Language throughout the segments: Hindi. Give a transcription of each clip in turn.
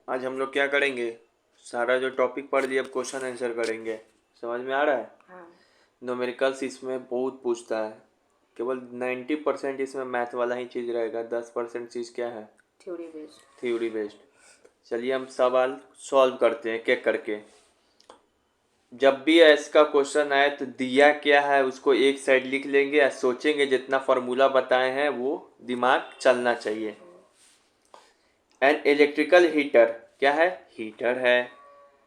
आज हम लोग क्या करेंगे? सारा जो टॉपिक पढ़ लिया अब क्वेश्चन आंसर करेंगे। समझ में आ रहा है? हाँ। न्यूमेरिकल्स इसमें बहुत पूछता है। केवल 90% इसमें मैथ वाला ही चीज़ रहेगा, 10% चीज़ क्या है? Theory based. Theory based. चलिए हम सवाल सॉल्व करते हैं एक एक करके। जब भी इसका क्वेश्चन आए तो दिया क्या है उसको एक साइड लिख लेंगे या सोचेंगे, जितना फार्मूला बताए हैं वो दिमाग चलना चाहिए। एन इलेक्ट्रिकल हीटर क्या है? हीटर है।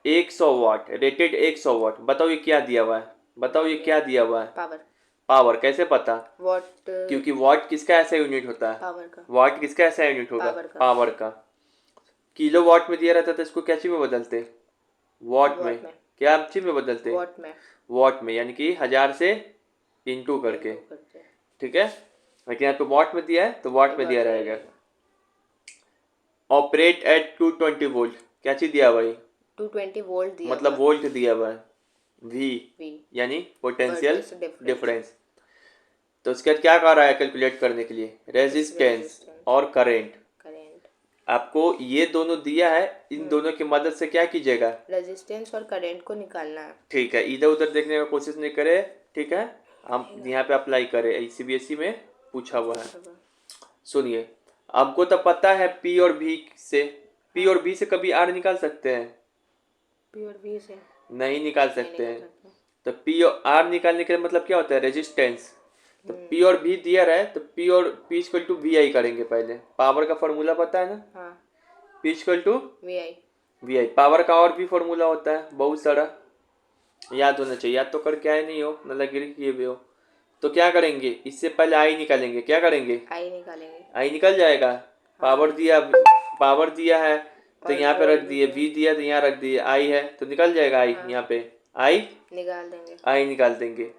100 वाट रेटेड, 100 वाट। बताओ ये क्या दिया हुआ है? बताओ ये क्या दिया हुआ है? पावर। पावर कैसे पता? वॉट। क्योंकि वाट किसका ऐसा यूनिट होता है? पावर का। वाट किसका ऐसा यूनिट होगा? पावर का। पावर का। किलो वाट में दिया रहता था, इसको क्या चीज में बदलते? वॉट में। वॉट में। क्या चीज में बदलते? वॉट में। वॉट में, यानी कि 1000 से इंटू करके। इंटू करते हैं। ठीक है, लेकिन यहाँ पे वॉट में दिया है तो वॉट में दिया वॉट में रहेगा। रहेगा। ऑपरेट एट 220 वोल्ट क्या चीज दिया भाई? 220 वोल्ट दिया हुआ मतलब वोल्ट दिया हुआ है। V V. यानी पोटेंशियल वर्टिस डिफरेंस। डिफरेंस। तो उसके बाद क्या कह रहा है कैलकुलेट करने के लिए? रेजिस्टेंस और करंट। करेंट। आपको ये दोनों दिया है, इन दोनों की मदद से क्या कीजिएगा? रेजिस्टेंस और करंट को निकालना है। ठीक है, इधर उधर देखने का कोशिश नहीं करे। ठीक है, हम यहाँ पे अप्लाई करें, सीबीएसई में पूछा हुआ है। सुनिए, आपको तो पता है पी और भी से, पी और बी से कभी आर निकाल सकते हैं? पी और वी से नहीं निकाल नहीं सकते निकाल हैं। सकते। तो पी और आर निकालने का मतलब क्या होता है? रेजिस्टेंस। तो पी और भी दिया रहा है तो पी और P equal to V I करेंगे। पहले पावर का फॉर्मूला पता है ना? हाँ। P equal to V I. V I. Power का और भी फॉर्मूला होता है बहुत सारा, याद होना चाहिए। याद तो करके आए नहीं हो, मतलब गिर किए भी हो। तो क्या करेंगे, इससे पहले आई निकालेंगे। क्या करेंगे? आई निकालेंगे। आई निकल जाएगा। पावर दिया, पावर दिया है तो और यहाँ पे वोल्ट रख भी दिए, दिया। वी दिया तो यहाँ रख दिए, आई है तो निकल जाएगा आई। हाँ। यहाँ पे आई, निकाल देंगे। आई निकाल देंगे।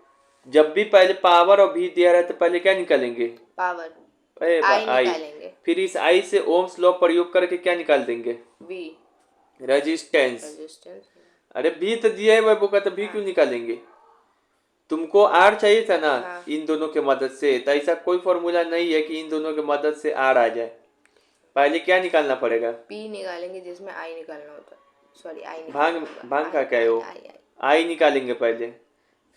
जब भी पहले पावर और भी दिया रहे तो पहले क्या निकालेंगे? पावर। अरे आई आई। निकालेंगे। फिर इस आई से ओम्स लॉ प्रयोग करके क्या निकाल देंगे? वी। रेजिस्टेंस। रेजिस्टेंस। अरे भी तो दिया है वो का, तो भी क्यों निकालेंगे? तुमको आर चाहिए था ना? हाँ। इन दोनों के मदद से। तो ऐसा कोई फॉर्मूला नहीं है कि इन दोनों के मदद से आर आ जाए। पहले क्या निकालना पड़ेगा? पी निकालेंगे जिसमें आई निकालना होता है। सॉरी, आई भांग, निकालना होगा। भांग आई का क्या है आई वो? आई आई। आई निकालेंगे पहले,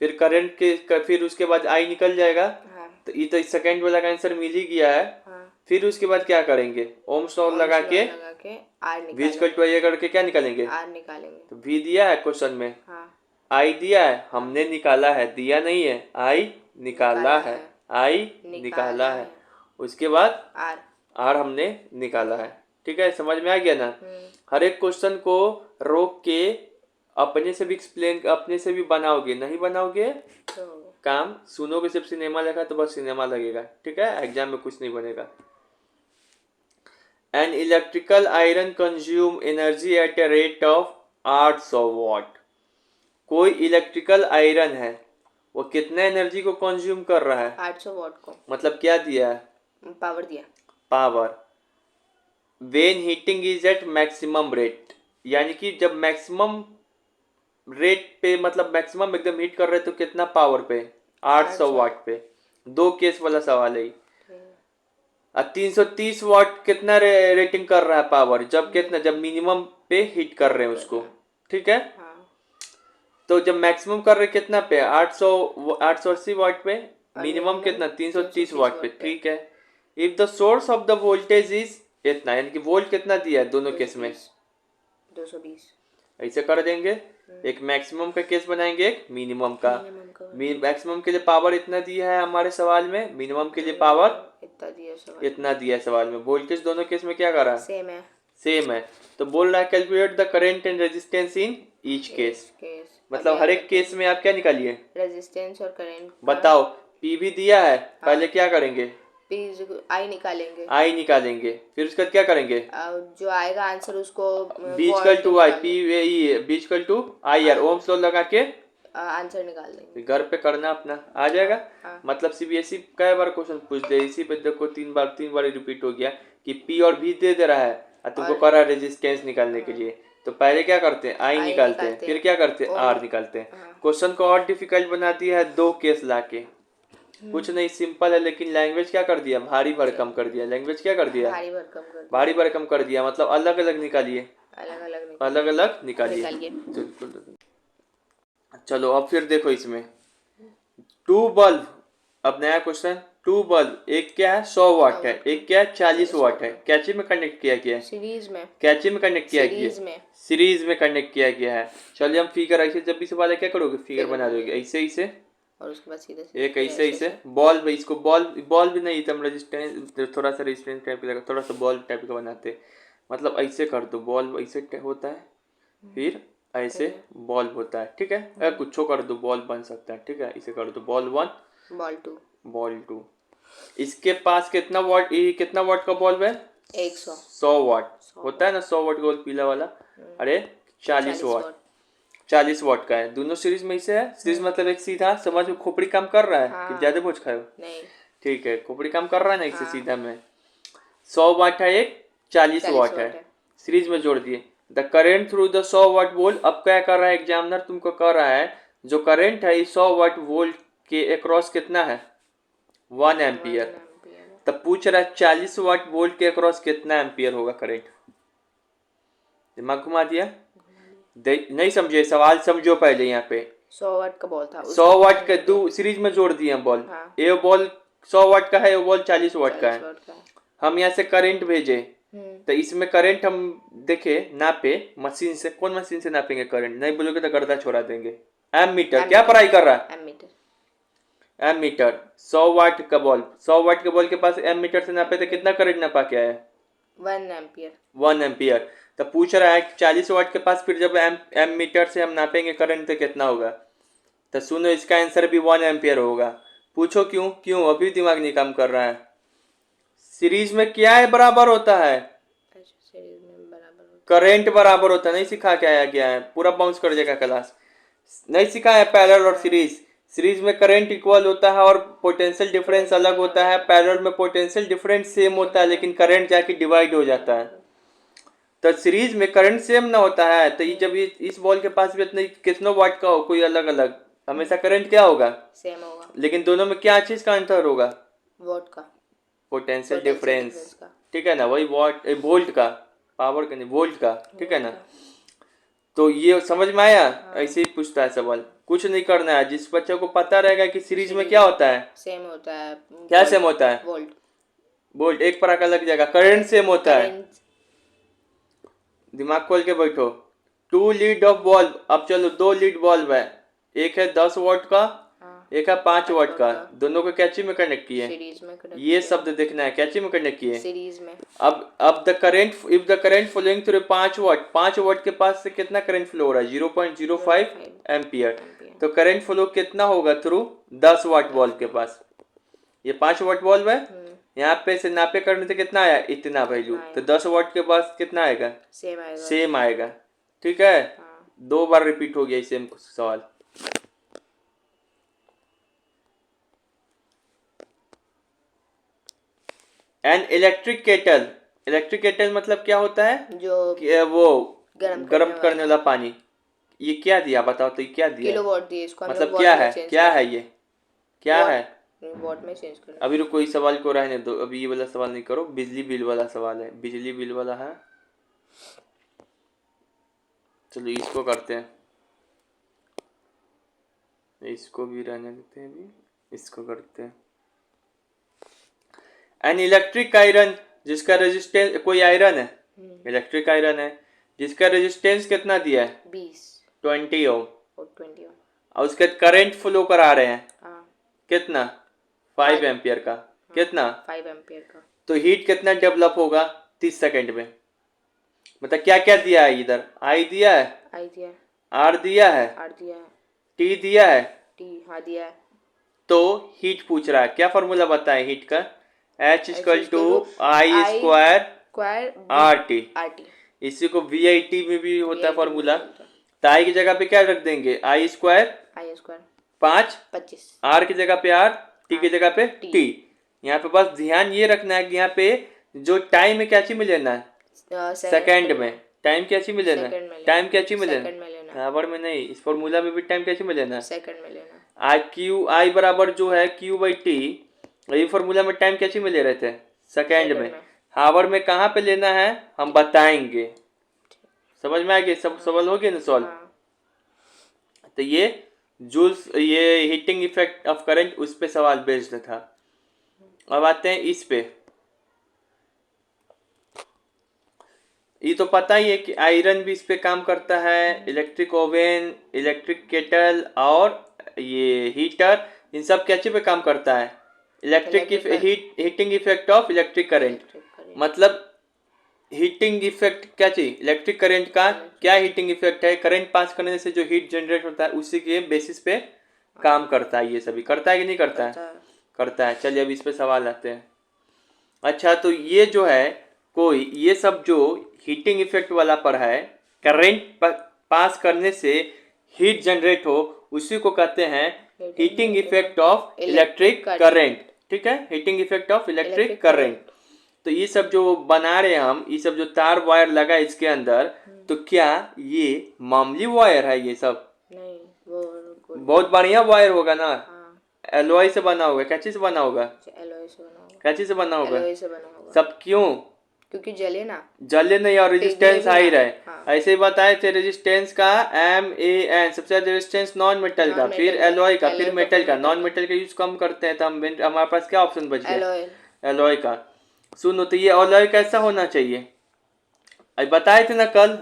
फिर करंट के फिर उसके बाद आई निकल जाएगा। हाँ। तो ये तो सेकंड वाला का आंसर मिल ही गया है। हाँ। फिर उसके बाद क्या करेंगे? ओम्स लॉ ओम्स लगा लॉ के लगा के आर वी इक्वल निकालेंगे। टू आई करके क्या निकालेंगे? आर निकालेंगे। तो वी दिया है क्वेश्चन में, हाँ। आई दिया है, हमने निकाला है, दिया नहीं है। आई निकाला है, आई निकाला है। उसके बाद आर। आर हमने निकाला है। ठीक है, समझ में आ गया ना? हर एक क्वेश्चन को रोक के अपने से भी एक्सप्लेन, अपने से भी बनाओगे। नहीं बनाओगे तो काम, सुनोगे सिर्फ सिनेमा लगा तो बस सिनेमा लगेगा। ठीक है, एग्जाम में कुछ नहीं बनेगा। An electrical iron consume energy at a rate of 800 वाट। कोई इलेक्ट्रिकल आयरन है, वो कितना एनर्जी को कंज्यूम कर रहा है? 800 वॉट को। मतलब क्या दिया है? पावर दिया। Power. When heating is at maximum rate, यानी कि जब मैक्सिमम रेट पे, मतलब मैक्सिमम एकदम हीट कर रहे तो कितना पावर पे? 800 वाट पे। दो केस वाला सवाल है। 330 वाट कितना रेटिंग कर रहा है पावर? जब कितना, जब मिनिमम पे हीट कर रहे हैं उसको। ठीक है, हाँ। तो जब मैक्सिमम कर रहे कितना पे? 800, 880 वाट पे। मिनिमम कितना? 330 वाट पे। ठीक है, if the source of the voltage is इतना, यानी कि वोल्ट कितना दिया है दोनों केस में? 220। ऐसे कर देंगे, एक मैक्सिमम का केस बनाएंगे, एक मिनिमम का। मैक्सिमम के लिए पावर इतना दिया है हमारे सवाल में, मिनिमम के लिए पावर इतना दिया है सवाल में। वोल्टेज दोनों केस में क्या करा? सेम है। सेम है। तो बोल रहा है calculate the current and resistance in each case. मतलब हर एक केस में आप क्या निकालिए? रेजिस्टेंस और करंट। बताओ, पी भी दिया है, पहले क्या करेंगे? पी आई निकालेंगे। आई निकालेंगे, फिर उसके बाद क्या करेंगे? जो आएगा आंसर उसको B equal to I, P B equal to I R, Ohm's law लगा के आंसर निकाल देंगे। घर पे करना अपना, आ जाएगा। मतलब सीबीएसई कई बार क्वेश्चन पूछ दे, इसी पे देखो 3 बार रिपीट हो गया कि पी और भी दे रहा है और तुमको कर रहा है रेजिस्टेंस निकालने के लिए। तो पहले क्या करते हैं? आई निकालते हैं, फिर क्या करते हैं? आर निकालते हैं। क्वेश्चन को और डिफिकल्ट बना दिया है दो केस लाके। कुछ नहीं, सिंपल है, लेकिन लैंग्वेज क्या कर दिया? भारी भरकम कर दिया। लैंग्वेज क्या कर दिया? भारी भरकम कर दिया। मतलब अलग अलग निकालिए। अलग अलग निकालिए। निकालिए। चलो अब फिर देखो इसमें 2 बल्ब। अब नया क्वेश्चन, 2 बल्ब, एक क्या है 100 वाट है, एक क्या है 40 वाट है, कैची में कनेक्ट किया गया है, सीरीज में, कैची में कनेक्ट किया गया सीरीज में, सीरीज में कनेक्ट किया गया है। चलिए हम फिगर ऐसे, जब भी सवाल है क्या करोगे, फिगर बना दोगे ऐसे ऐसे, और उसके बाद सीधे सीधे एक ऐसे ऐसे बॉल, इसको बॉल बॉल भी नहीं, एकदम रेजिस्टेंस, थोड़ा सा रेजिस्टेंस टाइप का, थोड़ा सा बॉल टाइप का बनाते, मतलब ऐसे कर दो, बॉल ऐसे होता है, फिर ऐसे बॉल होता है, ठीक है, अगर कुछ कर दो बॉल बन सकता है, ठीक है, इसे कर दो बॉल 1, बॉल 2। इसके पास कितना वाट, ये कितना वाट का बॉल्ब है, 100 वाट होता है ना, 100 वाट गोल पीला वाला, अरे 40 वाट, 40 वाट का है, दोनों सीरीज में इसे है। सीरीज मतलब एक सीधा, समझ में खोपड़ी काम कर रहा है कि ज्यादा बोझ खाए हो, नहीं, ठीक है, खोपड़ी काम कर रहा है ना इससे सीधा में, 100 वाट है, एक 40 वाट है, सीरीज में जोड़ दिए। The current through the 100 watt volt, अब क्या कर रहा है एग्जामिनर, तुमको कह रहा है जो करंट है 100 वाट वोल्ट के अक्रॉस कितना है, 1 एम्पियर। तब पूछ रहा है 40 वाट वोल्ट के अक्रॉस कितना एम्पियर होगा करंट। दिमाग घुमा दिया, नहीं समझे सवाल, समझो पहले। यहाँ पे 100 वाट का बॉल था, 100 वाट का दो सीरीज में जोड़ दिए हम बॉल, ये बॉल 100 वाट का है, ये बॉल 40 वाट का है। हम यहाँ से करंट भेजे, तो इसमें करंट हम देखे नापे मशीन से, कौन मशीन से नापेंगे करंट, नहीं बोलोगे तो गर्दा छोड़ा देंगे। एम मीटर, क्या पढ़ाई कर रहा है, एम मीटर। 100 वाट का बॉल, 100 वाट के बॉल के पास एम मीटर से नापे तो कितना करंट नापा क्या है, 1 एम्पियर। तो पूछ रहा है 40 वाट के पास फिर जब एम मीटर से हम नापेंगे करंट तो कितना होगा, तो सुनो इसका आंसर भी 1 एम्पियर होगा। पूछो क्यों, क्यों अभी दिमाग नहीं काम कर रहा है। सीरीज में क्या है बराबर होता है, करंट बराबर होता है, नहीं सिखा के आया गया है, पूरा बाउंस कर जाएगा क्लास, नहीं सिखा है पैरेलल और सीरीज। सीरीज में करंट इक्वल होता है और पोटेंशियल डिफरेंस अलग होता है, पैरेलल में पोटेंशियल डिफरेंस सेम होता है लेकिन करंट जाके डिवाइड हो जाता है। तो सीरीज में करंट सेम ना होता है, तो ये जब ये इस बॉल के पास भी इतने कितनों वाट का हो, कोई अलग अलग, हमेशा करंट क्या होगा, सेम होगा, लेकिन दोनों में क्या चीज का अंतर होगा, वोल्ट का, पोटेंशियल डिफरेंस, ठीक है ना, वही वॉट वोल्ट का, पावर का नहीं वोल्ट का, ठीक है ना। तो ये समझ में आया, ऐसे ही पूछता है सवाल, कुछ नहीं करना है, जिस बच्चे को पता रहेगा कि सीरीज में क्या होता है, सेम होता है, क्या सेम होता है, वोल्ट, वोल्ट एक पर लग जाएगा, करंट सेम होता है, दिमाग खोल के बैठो। 2 लीड ऑफ बल्ब, अब चलो 2 लीड बल्ब है, एक है 10 वाट का, एक है 5 वाट का, दोनों को कैची में कनेक्ट किए, ये शब्द देखना है, कैची में कनेक्ट किए सीरीज में। अब the current, if the current flowing through 5 watt, 5 watt के पास से कितना करंट फ्लो हो रहा है, 0.05 एम्पियर, तो करंट फ्लो कितना होगा थ्रू 10 वाट बल्ब के पास, ये 5 वाट बल्ब है, यहाँ पे से नापे करने से कितना आया, इतना वैल्यू, तो 10 वाट के पास कितना आएगा, सेम आएगा, ठीक है। 2 बार रिपीट हो गया सेम सवाल। An electric kettle, electric kettle मतलब क्या होता है, जो वो गर्म करने वाला पानी, ये क्या दिया बताओ, तो ये क्या दिया, किलोवाट दिए इसको, मतलब क्या है, क्या है ये, क्या है, वॉट में चेंज करना। अभी रुको इस सवाल को रहने दो, अभी ये वाला सवाल नहीं करो, बिजली बिल वाला सवाल है, बिजली बिल वाला है, चलो इसको करते हैं, इसको भी रहने देते हैं, अभी इसको करते हैं। एन इलेक्ट्रिक आयरन जिसका रेजिस्टेंस, कोई आयरन है इलेक्ट्रिक आयरन है जिसका रेजिस्टेंस कितना दिया है, 20 ओम, और उसके करंट फ्लो करा रहे हैं, कितना 5 एम्पियर का, कितना 5 एम्पियर का, तो हीट कितना डेवलप होगा 30 सेकंड में, मतलब क्या क्या दिया है इधर, आई दिया है, आर दिया है, टी दिया है, दिया है, तो हीट पूछ रहा है, क्या फॉर्मूला बताए हीट का, H equal to I square R T, इसी को VIT में भी होता है फॉर्मूला, तो आई की जगह पे क्या रख देंगे, आई स्क्वायर 5, आर की जगह पे आर, टी की जगह पे टी। यहाँ पे बस ध्यान ये रखना है कि यहाँ पे जो टाइम है क्या चीज में लेना है, सेकंड में, टाइम क्या चीज में लेना है, टाइम क्या चीज में लेना, आवर में नहीं, इस फॉर्मूला में भी टाइम क्या चीज में लेना है, सेकंड में लेना। आई बराबर जो है Q/T, ये फॉर्मूला में टाइम कैसे में ले रहे थे, सेकंड में, हावर में कहाँ पे लेना है हम बताएंगे, समझ में आ गया, सब सवाल हो गया ना सॉल्व। हाँ तो ये जूल्स, ये हीटिंग इफेक्ट ऑफ करंट, उस पे सवाल बेस्ड था। अब आते हैं इस पे। ये तो पता ही है कि आयरन भी इस पे काम करता है, इलेक्ट्रिक ओवन, इलेक्ट्रिक केटल और ये हीटर, इन सब क्या चीज पे काम करता है, electric heating effect of electric current. Electric current. मतलब हीटिंग इफेक्ट क्या चाहिए, इलेक्ट्रिक करंट का क्या हीटिंग इफेक्ट है, करंट पास करने से जो हीट जनरेट होता है उसी के बेसिस पे काम करता है। ये सभी करता है कि नहीं करता है? करता है। चलिए अब इस पे सवाल आते हैं। अच्छा, तो ये जो है कोई, ये सब जो हीटिंग इफेक्ट वाला पर है, करंट पास करने से हीट जनरेट हो, उसी को कहते हैं heating effect of electric current. ठीक है, heating effect of electric current. तो ये सब जो बना रहे हैं हम, ये सब जो तार वायर लगा है इसके अंदर, तो क्या ये मामूली वायर है? ये सब नहीं, वो बहुत बढ़िया वायर होगा ना। हाँ, एलॉय से बना होगा। क्या चीज से बना होगा? एलॉय से बना होगा। क्या चीज से बना होगा? एलॉय से बना होगा। सब क्यों? क्योंकि जले ना, जले नहीं और रेजिस्टेंस हाई रहे। हाँ। ऐसे ही बताए थे, रेजिस्टेंस का MAN सबसे ज्यादा रेजिस्टेंस नॉन मेटल का, फिर एलॉय का, फिर मेटल का। नॉन मेटल का यूज कम करते हैं, तो हमारे पास क्या ऑप्शन बच गया? एलॉय का। सुनो, तो ये एलॉय कैसा होना चाहिए? अब बताए थे ना कल,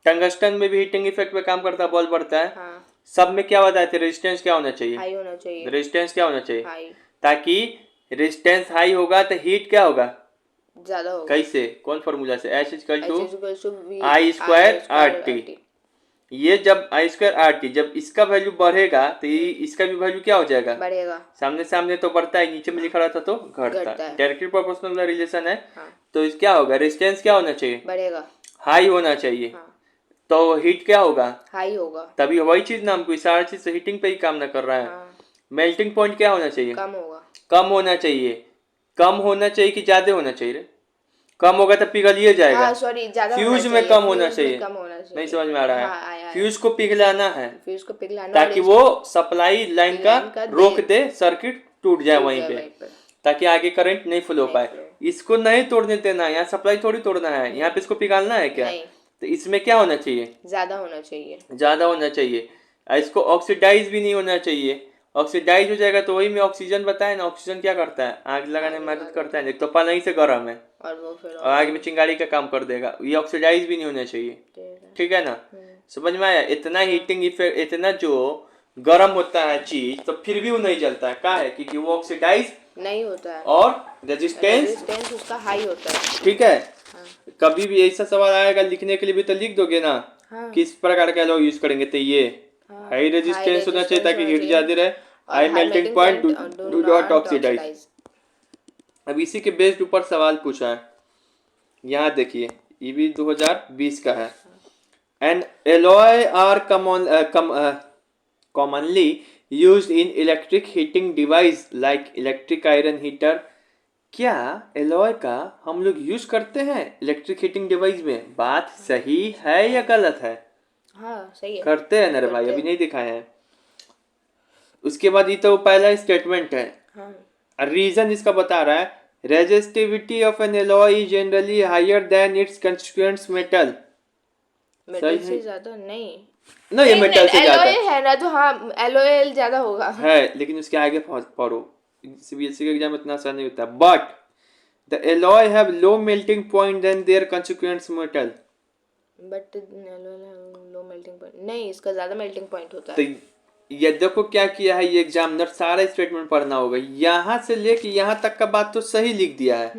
टंगस्टन में भी हीटिंग इफेक्ट पे काम करता है, बॉल बढ़ता है। हाँ। सब में क्या बताए थे? रेजिस्टेंस क्या होना चाहिए? हाई होना चाहिए। रेजिस्टेंस क्या होना चाहिए? हाई। ताकि रेजिस्टेंस हाई होगा तो हीट क्या होगा? ज्यादा होगा। कैसे? कौन फॉर्मूला से? H equal to I I² RT। ये जब I² RT, जब इसका वैल्यू बढ़ेगा तो ये इसका भी वैल्यू क्या हो जाएगा? बढ़ेगा। सामने सामने तो बढ़ता है, नीचे में लिखा रहता तो घटता है। डायरेक्टली प्रोपोर्शनल रिलेशन है। तो इस क्या होगा? रेजिस्टेंस क्या होना चाहिए? बढ़ेगा। हाई होना चाहिए। तो हीट क्या होगा? हाई होगा। तभी वही चीज ना, हमको सारा चीज हीटिंग पे ही काम ना कर रहा है। मेल्टिंग पॉइंट क्या होना चाहिए? कम होगा। कम होना चाहिए। कम होना चाहिए कि ज्यादा होना चाहिए रे? कम होगा तो पिघलिए जाएगा। सॉरी, ज्यादा फ्यूज में कम होना चाहिए। नहीं समझ में आ रहा है? फ्यूज को पिघलाना है, फ्यूज को पिघलाना, ताकि वो सप्लाई लाइन का रोक दे, सर्किट टूट जाए वहीं पे, ताकि आगे करंट नहीं फ्लो पाए। इसको नहीं तोड़ने देना, यहाँ सप्लाई थोड़ी तोड़ना है, यहाँ पे इसको पिघालना है क्या? तो इसमें क्या होना चाहिए? ज्यादा होना चाहिए। ज्यादा होना चाहिए। इसको ऑक्सीडाइज भी नहीं होना चाहिए। ऑक्सीडाइज हो जाएगा तो वही में ऑक्सीजन बताए ना, ऑक्सीजन क्या करता है? आग लगाने में मदद करता है। एक तो पहले ही से गर्म है और वो फिर आग में चिंगारी का काम कर देगा। ये ऑक्सीडाइज भी नहीं होना चाहिए। ठीक है ना? समझ में आया? इतना हीटिंग इफेक्ट, इतना जो गर्म होता है चीज, तो फिर भी वो नहीं जलता है। क्या है? क्योंकि वो ऑक्सीडाइज नहीं होता है और रेजिस्टेंस उसका हाई होता है। ठीक है। कभी भी ऐसा सवाल आएगा लिखने के लिए भी तो लिख दोगे ना, किस प्रकार का एलॉय यूज करेंगे? तो ये हाई रेजिस्टेंस होना चाहिए ताकि हीट ज्यादा रहे, high melting point, do not oxidise. अब इसी के बेस्ड ऊपर सवाल पूछा है, यहाँ देखिए, ये भी 2020 का है। An alloy are commonly used in electric heating device like electric iron heater। क्या एलॉय का हम लोग यूज करते हैं इलेक्ट्रिक हीटिंग डिवाइस में? बात सही है या गलत है? हाँ, सही है। करते हैं ना भाई, अभी नहीं दिखाया है। उसके बाद ये तो पहला स्टेटमेंट है। रीजन इसका बता रहा है, resistivity of an alloy is generally higher than its constituents metal. Metal से ज्यादा नहीं ना, ये मेटल से ज्यादा है ना, तो हाँ एलॉय ज्यादा होगा है, लेकिन उसके आगे पढ़ो। सीबीएसई का एग्जाम इतना आसान नहीं होता। But the alloy have low melting point than their constituents metal. But low melting point नहीं, इसका ज्यादा मेल्टिंग पॉइंट होता है। तो ये देखो क्या किया है ये एग्जामिनर, सारा स्टेटमेंट पढ़ना होगा। यहाँ से लेके यहाँ तक का बात तो सही लिख दिया है,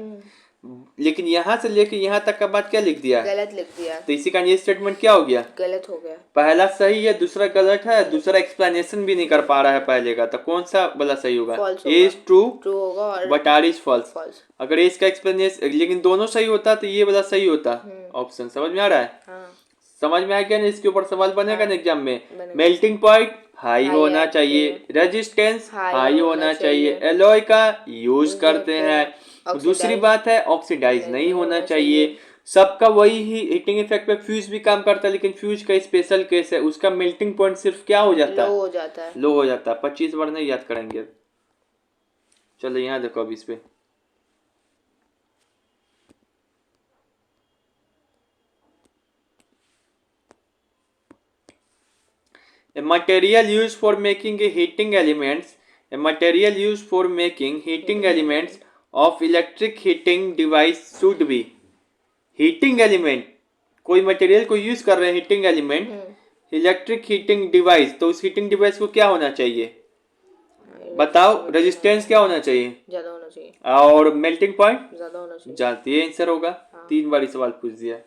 लेकिन यहाँ से लेके यहाँ तक का बात क्या लिख दिया है? गलत लिख दिया। तो इसी का ये स्टेटमेंट क्या हो गया? गलत हो गया। पहला सही है, दूसरा गलत है, दूसरा एक्सप्लेनेशन भी नहीं कर पा रहा है पहले का, तो कौन सा वाला सही होगा? ए इज ट्रू होगा और बट आर इज फॉल्स। अगर ए इसका एक्सप्लेनेशन, लेकिन दोनों सही होता तो ये वाला सही होता ऑप्शन। समझ में आ रहा है? समझ में आ गया ना? इसके ऊपर सवाल बनेगा ना एग्जाम में। मेल्टिंग पॉइंट हाई होना चाहिए, रेजिस्टेंस हाई होना चाहिए, एलॉय का यूज करते हैं। दूसरी बात है ऑक्सीडाइज नहीं होना चाहिए। सबका वही ही हीटिंग इफेक्ट पे फ्यूज भी काम करता है, लेकिन फ्यूज का स्पेशल केस है, उसका मेल्टिंग पॉइंट सिर्फ क्या हो जाता है? लो हो जाता है। लो हो जाता है। 25 बार नहीं याद करेंगे। चलो यहाँ देखो अब इस पे, A material used for making a heating elements, a material used for making heating elements of electric heating device should be. heating element, कोई मटेरियल को यूज कर रहे हैं heating element electric heating device, तो उस हीटिंग डिवाइस को क्या होना चाहिए बताओ, रेजिस्टेंस क्या होना चाहिए ज्यादा होना चाहिए और मेल्टिंग पॉइंट ज्यादा होना चाहिए। जानती है आंसर होगा। 3 बार सवाल पूछ दिया।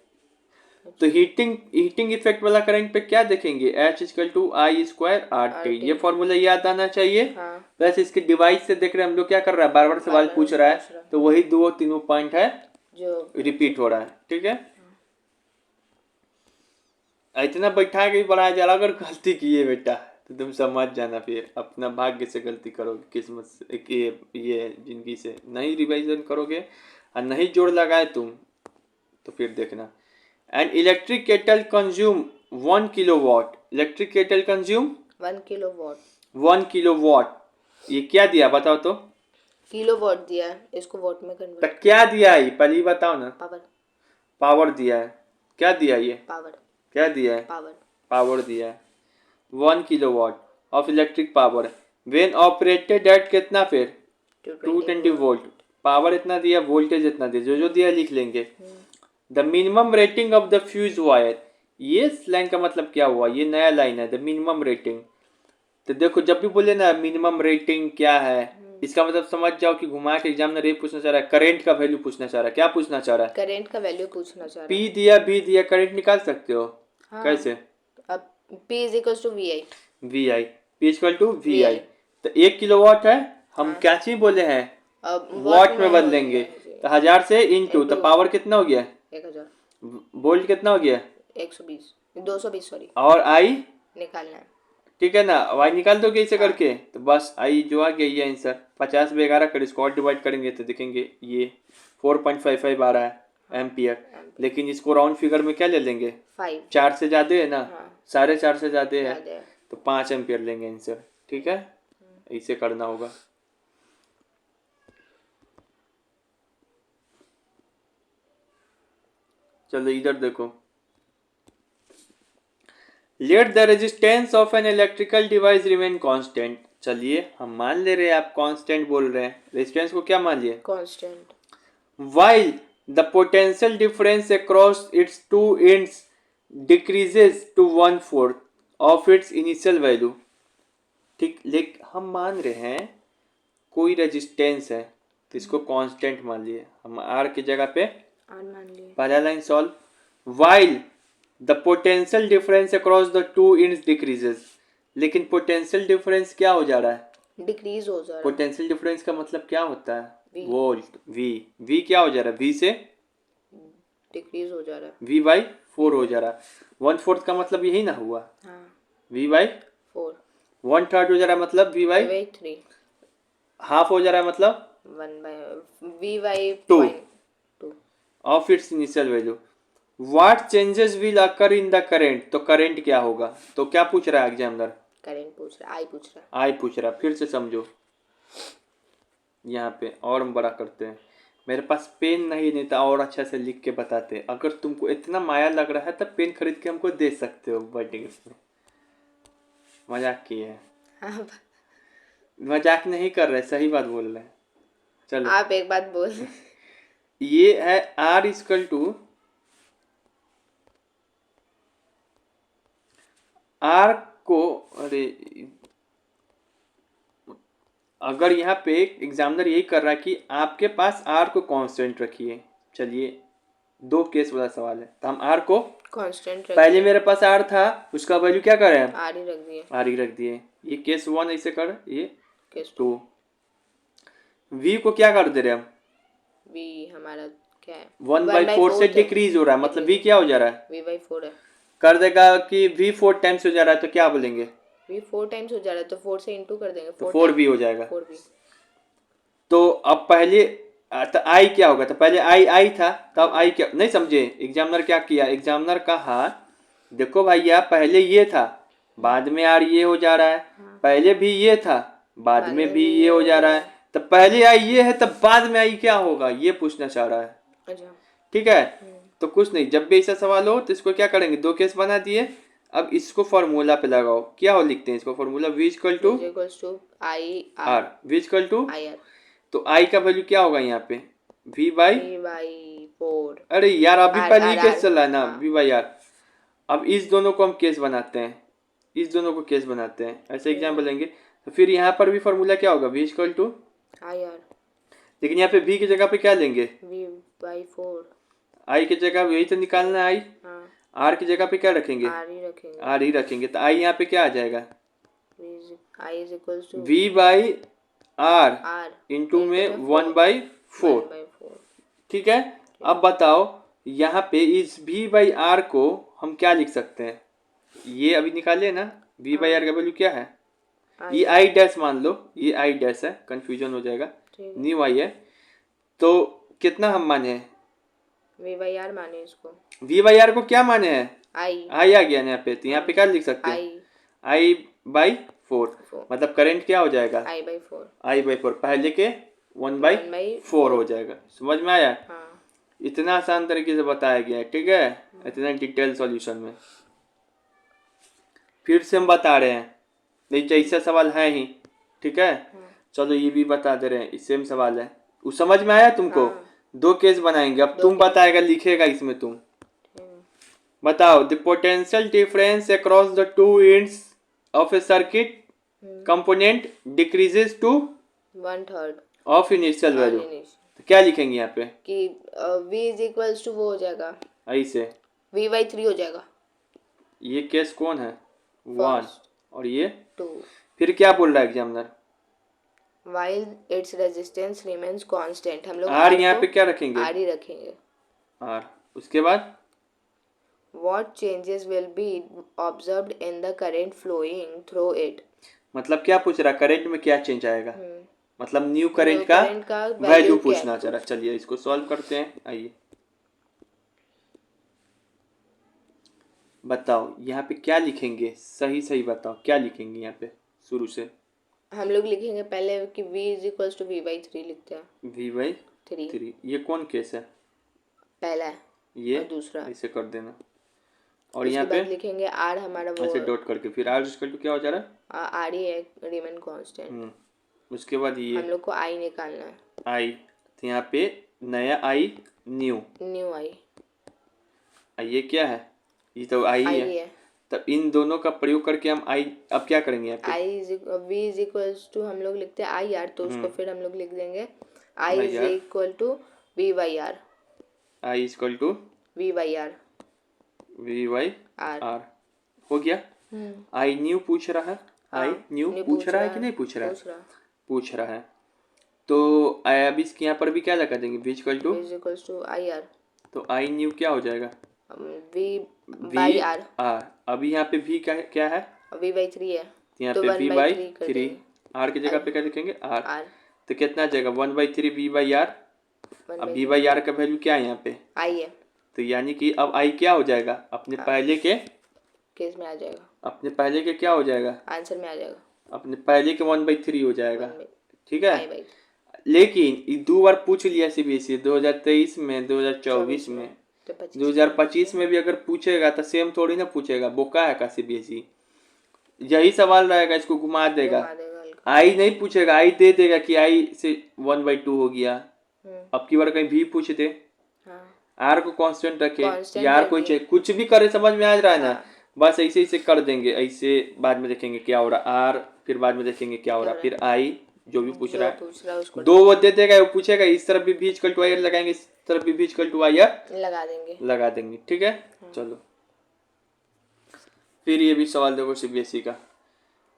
तो हीटिंग इफेक्ट वाला करंट पे क्या देखेंगे, H equal to I square R T, ये फॉर्मूला याद आना चाहिए। प्लस इसके डिवाइस से देख रहे हैं हम लोग क्या कर रहा है, बार बार सवाल पूछ रहा है, तो वही 2-3 पॉइंट है जो रिपीट हो रहा है। ठीक है, इतना बैठा के बढ़ाया जा रहा, अगर गलती की है बेटा तो तुम समझ जाना, फिर अपना भाग्य से गलती करोगे, किस्मत से ये जिंदगी से नहीं रिवाइजन करोगे और नहीं जोड़ लगाए तुम, तो फिर देखना। And electric kettle consume 1 kilowatt, electric kettle consume 1 kilowatt, 1 kilowatt, ये क्या दिया बताओ तो, किलोवाट दिया है, इसको वाट में कन्वर्ट। तो क्या दिया है पहले ही बताओ ना। पावर, पावर दिया है, क्या दिया ये पावर, क्या दिया है पावर, पावर दिया है 1 kilowatt of electric power when operated at कितना, फिर 220 वोल्ट, पावर इतना दिया, वोल्टेज इतना दिया, जो जो दिया लिख लेंगे। The minimum rating of the fuse wire, ये लाइन का मतलब क्या हुआ, ये नया लाइन है, द मिनिमम रेटिंग। तो देखो जब भी बोले ना मिनिमम रेटिंग क्या है, इसका मतलब समझ जाओ कि घुमा के एग्जाम में ये पूछना चाह रहा है, करंट का वैल्यू पूछना चाह रहा है। क्या पूछना चाह रहा है, करंट का वैल्यू पूछना चाह रहा है। पी दिया बी दिया, करंट निकाल सकते हो। हाँ। कैसे, अब P is equal to V I, V I, P equal to V I. तो 1 किलोवाट है, हम क्या चीज बोले हैं, अब वॉट में बदलेंगे, तो 1000 से इनटू, तो पावर कितना हो गया, 1000, वोल्ट कितना हो गया 120, 220 सॉरी, और आई निकालना है। ठीक है ना, वाई निकाल दोगे इसे करके, तो बस आई जो आ गया ये आंसर। 50 में 11 कर इसको और डिवाइड करेंगे तो देखेंगे ये 4.55 आ रहा है एम्पियर, लेकिन इसको राउंड फिगर में क्या ले लेंगे, 5, 4 से ज्यादा है ना, 4.5 से ज्यादा है, याद है। तो 5 एम्पियर लेंगे आंसर। ठीक है, इसे करना होगा। चलो इधर देखो, let the resistance of an electrical device remain constant. चलिए हम मान ले रहे हैं, आप कांस्टेंट बोल रहे हैं, रेजिस्टेंस को क्या मान लिए, constant. while the potential difference across its two ends decreases to 1/4 of its initial value। ठीक, लेकिन हम मान रहे हैं कोई रेजिस्टेंस है तो इसको कांस्टेंट मान लिए, हम आर की जगह पे आर मान लिए। पहला line solve, while the potential difference across the two ends decreases, लेकिन पोटेंशियल डिफरेंस क्या हो जा रहा है, डिक्रीज हो जा रहा है। पोटेंशियल डिफरेंस का मतलब क्या होता है, V। वोल्ट, वी क्या हो जा रहा है, वी से डिक्रीज हो जा रहा है, V/4 हो जा रहा है। 1/4 का मतलब यही ना हुआ, हाँ, V/4, 4, 1/3 हो जा रहा है मतलब V/3, हाफ हो जा रहा है मतलब 1/V/2 of its initial value. What changes will occur in the current, तो करंट क्या होगा, तो क्या पूछ रहा है एग्जामिनर, करंट पूछ रहा है, आई पूछ रहा है। आई पूछ रहा है, फिर से समझो यहाँ पे, और हम बड़ा करते हैं। मेरे पास पेन नहीं था और अच्छा से लिख के बताते, अगर तुमको इतना माया लग रहा है तब पेन खरीद के हमको दे सकते हो बर्थडे गिफ्ट में। मजाक किए हैं, हाँ, मजाक नहीं कर रहे, सही बात बोल रहे हैं। चलो आप एक बात बोल, ये है आर इक्वल टू आर को, अरे अगर यहाँ पे एग्जामिनर यही कर रहा है कि आपके पास आर को कांस्टेंट रखिए। चलिए 2 केस वाला सवाल है, तो हम आर को कांस्टेंट पहले मेरे पास आर था, उसका वैल्यू क्या करें, आर ही रख दिए, आर ही रख दिए। ये केस 1 ऐसे कर, ये केस 2। वी को क्या कर दे रहे हम, वी हमारा क्या है, 1/4 से डिक्रीज हो रहा है, मतलब वी क्या हो जा रहा है, V/4 है, कर देगा कि वी 4 टाइम्स हो जा रहा है, तो क्या बोलेंगे, V 4 टाइम्स हो जा रहा है, तो 4 से इंटू कर देंगे, तो 4 भी हो जाएगा। 4V, तो अब पहले तो आई क्या होगा, तो पहले आई था, तब आई क्या, नहीं समझे एग्जामिनर क्या किया, एग्जामिनर कहा देखो भैया पहले ये था, बाद में आर ये हो जा रहा है, पहले भी ये था, बाद में भी ये हो जा रहा है, तो पहले आई ये है तब बाद में आई क्या होगा, ये पूछना चाह रहा है। अच्छा, ठीक है, तो कुछ नहीं, जब भी ऐसा सवाल हो तो इसको क्या करेंगे, 2 केस बना दिए, अब इसको फॉर्मूला पे लगाओ, क्या हो लिखते हैं इसको formula, v equal to I R, v equal to, I R, तो i का वैल्यू क्या होगा यहाँ पे, v बाई, वी बाई 4, अरे यार अभी आर पहले ही आर केस आर, चला है ना, हाँ v बाई आर। अब इस दोनों को हम केस बनाते हैं, इस दोनों को केस बनाते हैं, ऐसे एग्जाम्पल लेंगे। तो फिर यहाँ पर भी फॉर्मूला क्या होगा, v equal to, I R, लेकिन यहाँ पे v की जगह पे क्या लेंगे, वी बाई 4, i की जगह यही तो निकालना है i, हाँ r की जगह पे क्या रखेंगे, आर ही रखेंगे, r ही रखेंगे, तो i यहाँ पे क्या आ जाएगा, I is equals to v by R R into में into 1/4। 1/4, ठीक है, अब बताओ यहाँ पे इस v बाई आर को हम क्या लिख सकते हैं, ये अभी निकाले ना, v बाई आर का वैल्यू क्या है, ये आई डैश मान लो, ये आई डैश है, कंफ्यूजन हो जाएगा, ठीक है, न्यू आई है, तो कितना हम माने हैं, वी बाई आर माने इसको, v बाई आर को क्या माने हैं, आई आई आ गया ना यहाँ पे, तो यहाँ पे क्या लिख सकते हैं, आई i बाई 4, मतलब करंट क्या हो जाएगा, आई बाई 4, i बाई 4, पहले के 1/4 हो जाएगा। समझ में आया, हाँ इतना आसान तरीके से बताया गया है, ठीक है, इतना डिटेल सॉल्यूशन में। फिर से हम बता रहे हैं, नहीं जैसा सवाल है ही, ठीक है, चलो ये भी बता दे रहे हैं, सेम सवाल है, वो समझ में आया तुमको, दो केस बनाएंगे, अब तुम बताएगा लिखेगा इसमें तुम बताओ, the potential difference across the two ends of a circuit component decreases to 1/3 of initial value, तो क्या लिखेंगे यहाँ पे कि v इज इक्वल्स टू वो हो जाएगा, ऐसे, v बाई 3 हो जाएगा, ये केस कौन है, 1, और ये 2, फिर क्या बोल रहा है examiner, while its resistance remains constant, हम लोग आर यहाँ पे क्या रखेंगे, आर ही रखेंगे, आर, उसके बाद what changes will be observed in the current flowing through it, मतलब क्या पूछ रहा है, करंट में क्या चेंज आएगा, मतलब न्यू करंट का वैल्यू पूछना चाह रहा। चलिए इसको सॉल्व करते हैं, आइए बताओ यहाँ पे क्या लिखेंगे, सही सही बताओ क्या लिखेंगे यहाँ पे, शुरू से हम लोग लिखेंगे पहले कि v is equals to V by 3 लिखते हैं, v बाई 3, ये कौन केस है, पहला है, ये और दूसरा ऐसे कर देना, और यहाँ पे लिखेंगे r हमारा वो ऐसे डॉट करके, फिर r इक्वल टू क्या हो जा रहा है, r ही है, रिमेन कांस्टेंट, उसके बाद ये हम लोग को i निकालना है, i, तो यहाँ पे नया i न्यू i, ये क्या है, ये तो i ही है, तब इन दोनों का प्रयोग करके हम i, अब क्या करेंगे यहाँ पे, v इज इक्वल्स टू हम लोग लिखते हैं आई आर, तो उसको फिर हम लोग लिख देंगे i is equal to v by R, i equal to v by R, r हो गया। i न्यू पूछ रहा है, i न्यू पूछ रहा है कि नहीं पूछ रहा है, पूछ रहा है, तो अब इसके यहाँ पर भी क्या लगा देंगे, v equal to I R, तो i न्यू क्या हो जाएगा, v बाई आर, अभी यहाँ पे v क्या है, v बाई 3 है, यहाँ पे v बाई 3, r की जगह पे क्या लिखेंगे r, तो कितना आ जाएगा 1/3 v बाई आर, अब v बाई आर का वैल्यू क्या है यहाँ पे, i है, तो यानी कि अब i क्या हो जाएगा, अपने पहले के केस में आ जाएगा, अपने पहले के क्या हो जाएगा, आंसर में आ जाएगा, अपने पहले के 1/3 हो जाएगा, ठीक है। लेकिन ये 2 बार पूछ लिया सीबीएसई, 2023 में, 2024 में, 2025 में भी अगर पूछेगा तो सेम थोड़ी ना पूछेगा, बोका है का सीबीएसई, यही सवाल रहेगा, इसको घुमा देगा, आई नहीं पूछेगा, आई दे देगा कि आई से 1/2 हो गया, अब की बार कहीं भी पूछ दे, आर को कांस्टेंट रखे, यार कोई कुछ भी करे, समझ में आ रहा है ना, बस ऐसे ऐसे कर देंगे, ऐसे बाद में देखेंगे क्या हो रहा, आर फिर बाद में देखेंगे क्या हो रहा, फिर आई जो भी पूछ रहा है उसको 2 वो दे देगा, वो पूछेगा इस तरफ भी v equal to I R लगाएंगे, इस तरफ भी v equal to I R लगा देंगे, ठीक है। चलो फिर ये भी सवाल देखो सीबीएसई का,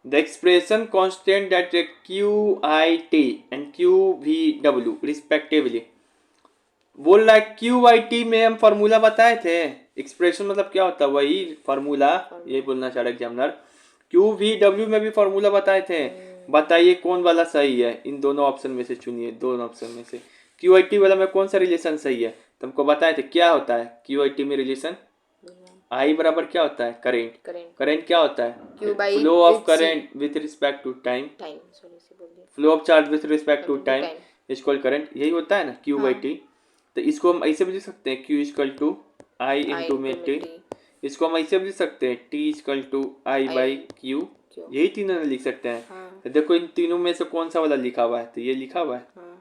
the expression constant that Q I T and Q V W respectively, बोल रहा है क्यू आई टी में हम फार्मूला बताए थे, एक्सप्रेशन मतलब क्या होता है, वही फार्मूला, यही बोलना चाह रहा एग्जामिनर, क्यू वी डब्ल्यू में भी फार्मूला बताए थे, बताइए कौन वाला सही है, इन दोनों ऑप्शन में से चुनिए, दोनों ऑप्शन में से क्यू आई टी वाला में कौन सा रिलेशन सही है, तुमको बताए थे क्या होता है क्यू आई टी में रिलेशन, आई बराबर क्या होता है, करेंट, करेंट क्या होता है, flow of current with respect to time, flow of charge with respect to time equal current, यही होता है ना क्यू बाई टी, तो इसको हम ऐसे भी लिख सकते हैं Q equal to I into में टी इसको हम ऐसे भी लिख सकते हैं T equal to I by Q, क्यों? यही तीनों लिख सकते हैं। हाँ तो देखो इन तीनों में से कौन सा वाला लिखा हुआ है, तो ये लिखा हुआ है हाँ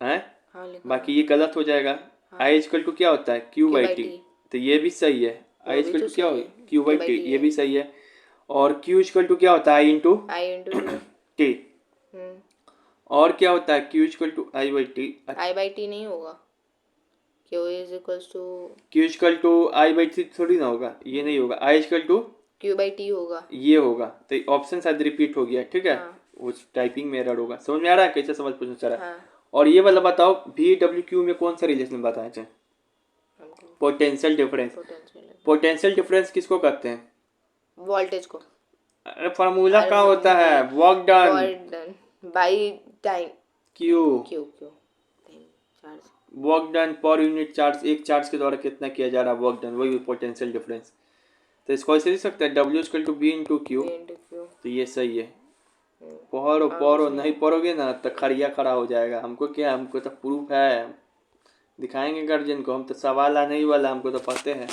हैं? हाँ लिखा बाकी ये गलत हो जाएगा। आई इक्वल टू क्या होता है क्यू बाई टी, तो ये भी सही है। आई इक्वल तो टू क्या हो सही है, Q by by T, T ये है। भी सही है। और क्यू इक्वल टू क्या होता है I into I into two. T. और क्या होता है Q equal to I by T, I by T नहीं होगा, Q is equals to Q equal to I by T थोड़ी ना होगा, ये नहीं होगा। I equal to Q by T होगा। ये होगा, तो ऑप्शन शायद रिपीट हो गया, ठीक है। हाँ। उस टाइपिंग में एरर होगा। समझ में आ रहा है कैसे समझ पूछना चाह रहा है। हाँ और ये वाला बताओ वी डब्ल्यू क्यू में कौन सा रिलेशन बताए थे, हमको potential difference. Potential potential difference किसको कहते हैं? वोल्टेज को। अरे फार्मूला कहाँ होता है, work done work done by time Q, Q Q time charge. Work done per unit charge, एक चार्ज के द्वारा कितना किया जा रहा है वर्क डन, वही पोटेंशियल डिफरेंस। तो इसको ऐसे लिख सकते हैं W equal to B into Q, तो ये सही है। पढ़ो पढ़ो, नहीं पढ़ोगे ना तो खड़िया खड़ा हो जाएगा। हमको क्या, हमको तो प्रूफ है, दिखाएंगे गार्जियन को। हम तो सवाल आने ही वाला, हमको तो पता है।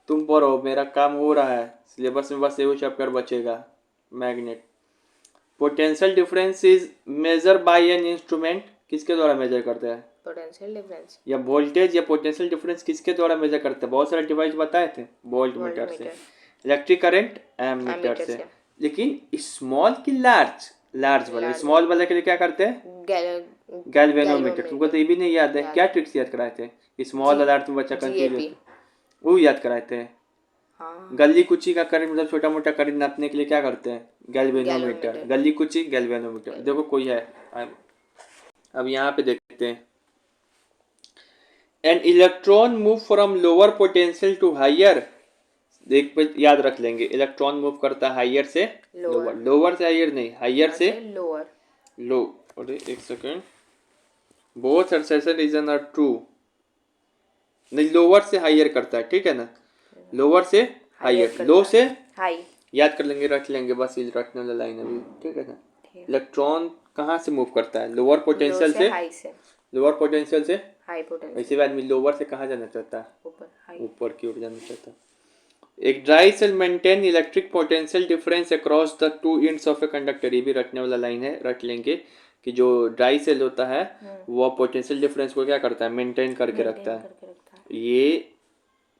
तुम पढ़ो, मेरा काम हो रहा है। सिलेबस में बस एगो चैप्टर बचेगा, magnet. Potential difference is measure by an instrument, किसके द्वारा मेजर करते हैं? पोटेंशियल डिफरेंस या वोल्टेज या पोटेंशियल डिफरेंस किसके द्वारा मेजर करते हैं? बहुत सारे डिवाइस बताए थे, वोल्ट मीटर से, इलेक्ट्रिक करंट एमीटर से। लेकिन स्मॉल की लार्ज, लार्ज वाला, स्मॉल वाला के लिए क्या करते हैं? गैल्वेनोमीटर। तुमको तो ये भी नहीं याद है, क्या ट्रिक्स याद कराए थे? स्मॉल लार्ज में बच्चा कंफ्यूज, वो याद कराए थे। हाँ। गली कुची का करंट मतलब छोटा मोटा करंट नापने के लिए क्या करते हैं? गैल्वेनोमीटर। गली कुची गैल्वेनोमीटर। देखो कोई है, अब यहाँ पे देखते हैं। An electron move from lower potential to higher, देख पे याद रख लेंगे, इलेक्ट्रॉन मूव करता है हायर से लोअर, लोअर से हायर नहीं, हायर से लोअर। लो, अरे एक second, both assertion reason are true. नहीं, लोअर से हायर करता है, ठीक है ना, लोअर से हायर, लो से हाई। याद कर लेंगे, रख लेंगे बस, ये रखने वाला लाइन अभी, ठीक है ना। इलेक्ट्रॉन कहाँ से मूव करता है? लोअर पोटेंशियल से, लोअर पोटेंशियल से हाई पोटेंशियल। वैसे भी आदमी लोअर से कहाँ जाना चाहता है? ऊपर की ओर जाना चाहता है। एक dry cell maintain electric potential difference across the two ends of a conductor, ये भी रखने वाला लाइन है, रख लेंगे कि जो ड्राई सेल होता है वो पोटेंशियल डिफरेंस को क्या करता है? मेंटेन करके रखता है। ये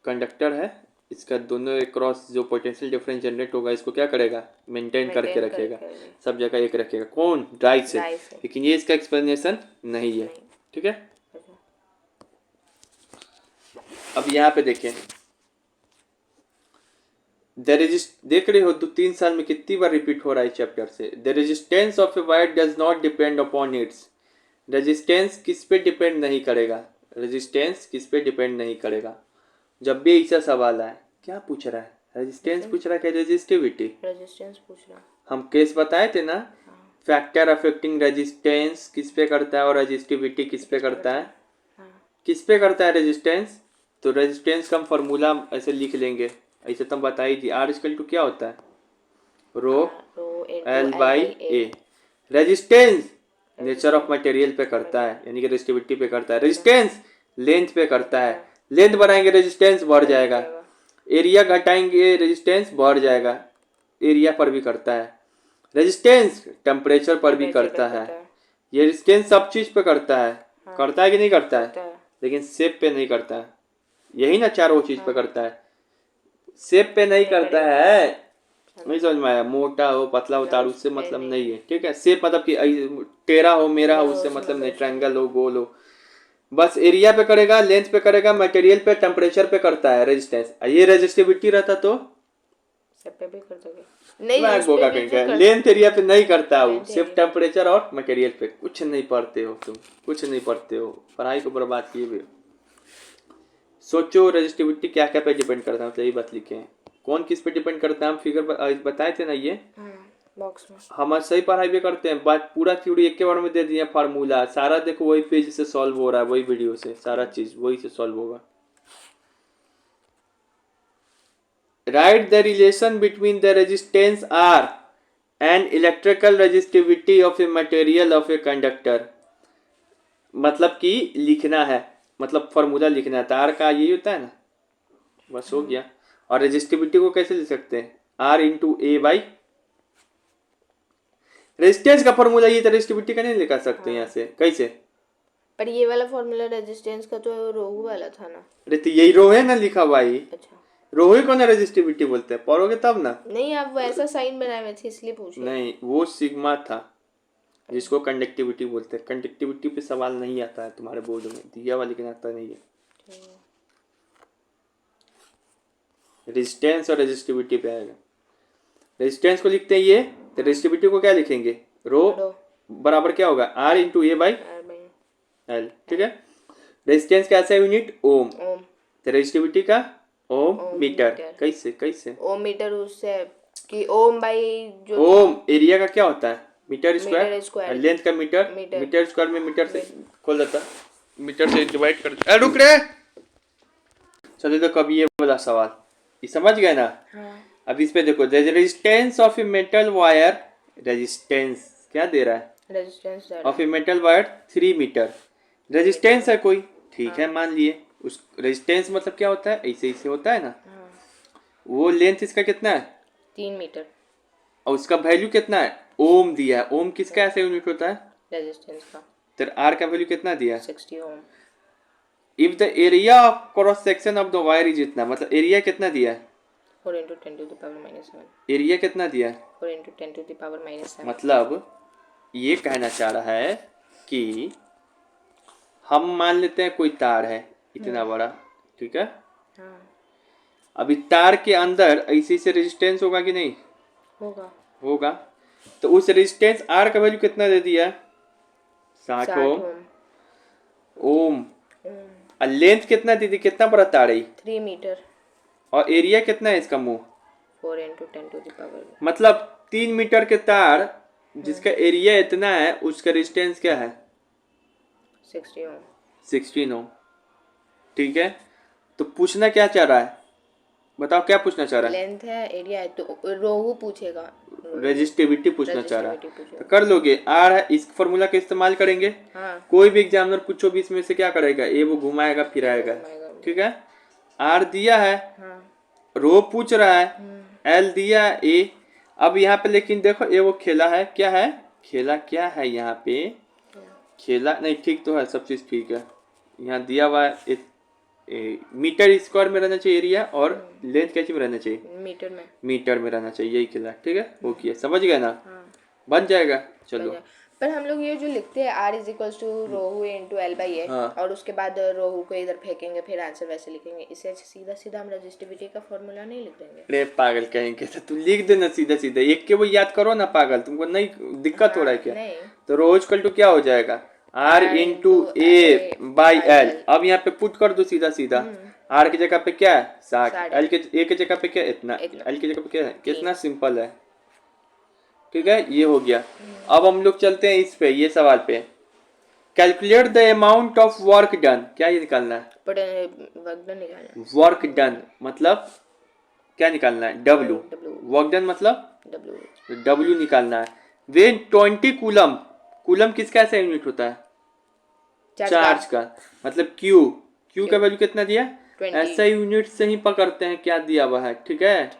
कंडक्टर है, इसका दोनों क्रॉस जो पोटेंशियल डिफरेंस जनरेट होगा इसको क्या करेगा? मेंटेन करके रखेगा, सब जगह एक रखेगा। कौन? Dry cell. लेकिन ये इसका एक्सप्लेनेशन नहीं है, ठीक है। अब यहाँ पे देखें, देख रहे हो 2-3 साल में कितनी बार रिपीट हो रहा है चैप्टर से। The resistance of a wire does not depend upon its, resistance किस पे डिपेंड नहीं करेगा? रेजिस्टेंस किस पे डिपेंड नहीं करेगा? जब भी ऐसा सवाल आए, क्या पूछ रहा है? रेजिस्टेंस पूछ रहा है क्या रेजिस्टिविटी? रेजिस्टेंस पूछ रहा। हम केस बताए थे ना, फैक्टर अफेक्टिंग रेजिस्टेंस किस पे करता है और रेजिस्टिविटी किस पे करता है? किस पे करता है रेजिस्टेंस? तो रेजिस्टेंस का हम फॉर्मूला ऐसे लिख लेंगे, ऐसे तुम बताई थी। आर इक्वल टू क्या होता है? रो L by A. Resistance nature of material पे करता है, यानी कि रेजिस्टिविटी पे करता है। रेजिस्टेंस लेंथ पे करता है, लेंथ बढ़ाएंगे रेजिस्टेंस बढ़ जाएगा, एरिया घटाएंगे रेजिस्टेंस बढ़ जाएगा, एरिया पर भी करता है। रेजिस्टेंस टेम्परेचर पर भी करता है। ये रेजिस्टेंस सब चीज पे करता है, करता है कि नहीं करता है? लेकिन शेप पे नहीं करता है। यही ना चारों चीज पे करता है, शेप पे नहीं करता है। नहीं समझ में आया? मोटा हो पतला हो तार उससे मतलब नहीं है, ठीक है। शेप मतलब कि टेढ़ा हो मेरा हो उससे मतलब नहीं, ट्रायंगल हो गोल हो, बस एरिया पे करेगा, लेंथ पे करेगा, मटेरियल पे, टेम्परेचर पे करता है रेजिस्टेंस। ये रेजिस्टिविटी रहता तो सब पे भी कर दोगे, नहीं होगा कहीं, लेंथ एरिया पे नहीं करता वो, सिर्फ टेम्परेचर और मटेरियल पे। कुछ नहीं पढ़ते हो तुम, कुछ नहीं पढ़ते हो, पढ़ाई को बर्बाद किए हुए। सोचो रेजिस्टिविटी क्या क्या पे डिपेंड करता है, मतलब ये बात लिखे हैं। कौन किस पे डिपेंड करता है? हम फिगर बताए थे ना, ये बॉक्स में हम सही पढ़ाई भी करते हैं। बात पूरा थ्योरी एक के बार में दे दिया, फार्मूला सारा देखो वही पेज से सॉल्व हो रहा है, वही वीडियो से सारा चीज वही से सॉल्व होगा। Right the relation between the resistance R and electrical resistivity of a material of a conductor, मतलब कि लिखना है, मतलब फॉर्मूला लिखना है। तार का यही होता है ना, बस हो गया। और रेजिस्टिविटी को कैसे लिख सकते हैं, R into A by, resistance का फॉर्मूला ये था, रेजिस्टिविटी का नहीं लिखा सकते यहाँ से, कैसे? पर ये वाला फॉर्मूला रेजिस्टेंस का तो रोहू वाला था ना। अरे तो यही रो है ना लिखा हुआ ही, अच्छा, रोही को ना रेजिस्टिविटी बोलते हैं, पढ़ोगे तब ना। नहीं आप वैसा साइन बनाए हुए थे इसलिए पूछे। नहीं, वो सिग्मा था जिसको कंडक्टिविटी बोलते हैं। कंडक्टिविटी पे सवाल नहीं आता है तुम्हारे बोर्ड में, दिया हुआ लेकिन आता नहीं है। रेजिस्टेंस और रेजिस्टिविटी पे आएगा। रेजिस्टेंस को लिखते हैं ये, तो रेजिस्टिविटी को क्या लिखेंगे, रो बराबर क्या होगा, R into A by L, ठीक है। रेजिस्टेंस का ऐसा यूनिट ओम, तो रेजिस्टिविटी का ओम मीटर। कैसे कैसे ओम मीटर, उससे कि ओम बाई जो ओम एरिया का क्या होता है, मीटर स्क्वायर, स्क्वायर, लेंथ का मीटर, मीटर स्क्वायर में मीटर से खोल देता, मीटर से डिवाइड कर देता। रुक रे, चलो तो कभी ये वाला सवाल ये समझ गए ना। हाँ। अब इस पे देखो, resistance of a metal wire, resistance क्या दे रहा है, resistance of a metal wire 3 metre, resistance है कोई, ठीक है मान लिए। उस रेजिस्टेंस मतलब क्या होता है, ऐसे ऐसे होता है ना। वो लेंथ इसका कितना है, 3 मीटर, और उसका वैल्यू कितना है, ओम दिया है। ओम किसका ऐसा यूनिट होता है, रेजिस्टेंस का। तो आर का वैल्यू कितना दिया है, 60 ohm. If the area of cross section of the wire is इतना, मतलब एरिया कितना दिया है, 4 into 10 to the power minus 7। Area कितना दिया है, 4 into 10 to the power minus 7। मतलब ये कहना चाह रहा है कि हम मान लेते हैं कोई तार है इतना बड़ा, ठीक है। हाँ, अभी तार के अंदर ऐसे से रेजिस्टेंस होगा कि नहीं, होगा होगा। तो उस रेजिस्टेंस आर का वैल्यू कितना दे दिया, 60 ओम। ओम और लेंथ कितना दे दी, कितना बड़ा तार है, 3 मीटर, और एरिया कितना है इसका मुंह, 4 into 10 to the power। मतलब 3 मीटर के तार जिसका एरिया इतना है, उसका रेजिस्टेंस क्या है, 60 ओम। 16 ओम, ठीक है। तो पूछना क्या चाह रहा है, बताओ क्या पूछना चाह रहा है, लेंथ है, एरिया है, तो रोहू पूछेगा, रेजिस्टिविटी पूछना चाह रहा है। तो कर लोगे, आर है, इस फॉर्मूला का इस्तेमाल करेंगे। हाँ, कोई भी एग्जामिनर पूछो भी इसमें से क्या करेगा, ये वो घुमाएगा फिराएगा, ठीक है। आर दिया है, हाँ, रो पूछ रहा है, एल दिया है, ए। अब यहाँ पे लेकिन देखो ये वो खेला है, क्या है खेला, क्या है यहाँ पे खेला, नहीं ठीक तो है, सब चीज ठीक है। यहाँ दिया हुआ है मीटर स्क्वायर में रहना चाहिए एरिया, और लेंथ कैसे में रहना चाहिए, मीटर में रहना चाहिए, यही खेला, ठीक है। वो किया, समझ गए ना, बन जाएगा। चलो, पर हम लोग ये जो लिखते हैं R is equals to rho into L by A, और उसके बाद रोहू को इधर फेंकेंगे, फिर आंसर वैसे लिखेंगे, इससे सीधा सीधा हम रेजिस्टिविटी का फॉर्मूला नहीं लिख देंगे। अरे पागल कहेंगे, तो तू लिख देना सीधा सीधा, एक के वो याद करो ना पागल, तुमको नहीं दिक्कत हो रहा है क्या। नहीं, तो रोज कल टू क्या हो जाएगा, R into A by L. अब यहाँ पे पुट कर दो सीधा सीधा, R की जगह पे क्या है 60, एल के ए की जगह पे क्या है इतना, एल की जगह पे क्या है, कितना सिंपल है, ठीक है। ये हो गया। अब हम लोग चलते हैं इस पे, ये सवाल पे, calculate the amount of work done, क्या ये निकालना है, वर्क डन निकालना है। वर्क डन मतलब क्या निकालना है, W। वर्क डन मतलब W निकालना है। वेन 20 कूलम, कूलम किसका ऐसा यूनिट होता है, चार्ज का, मतलब Q का वैल्यू कितना दिया, ऐसा यूनिट से ही पकड़ते हैं क्या दिया हुआ है, ठीक है।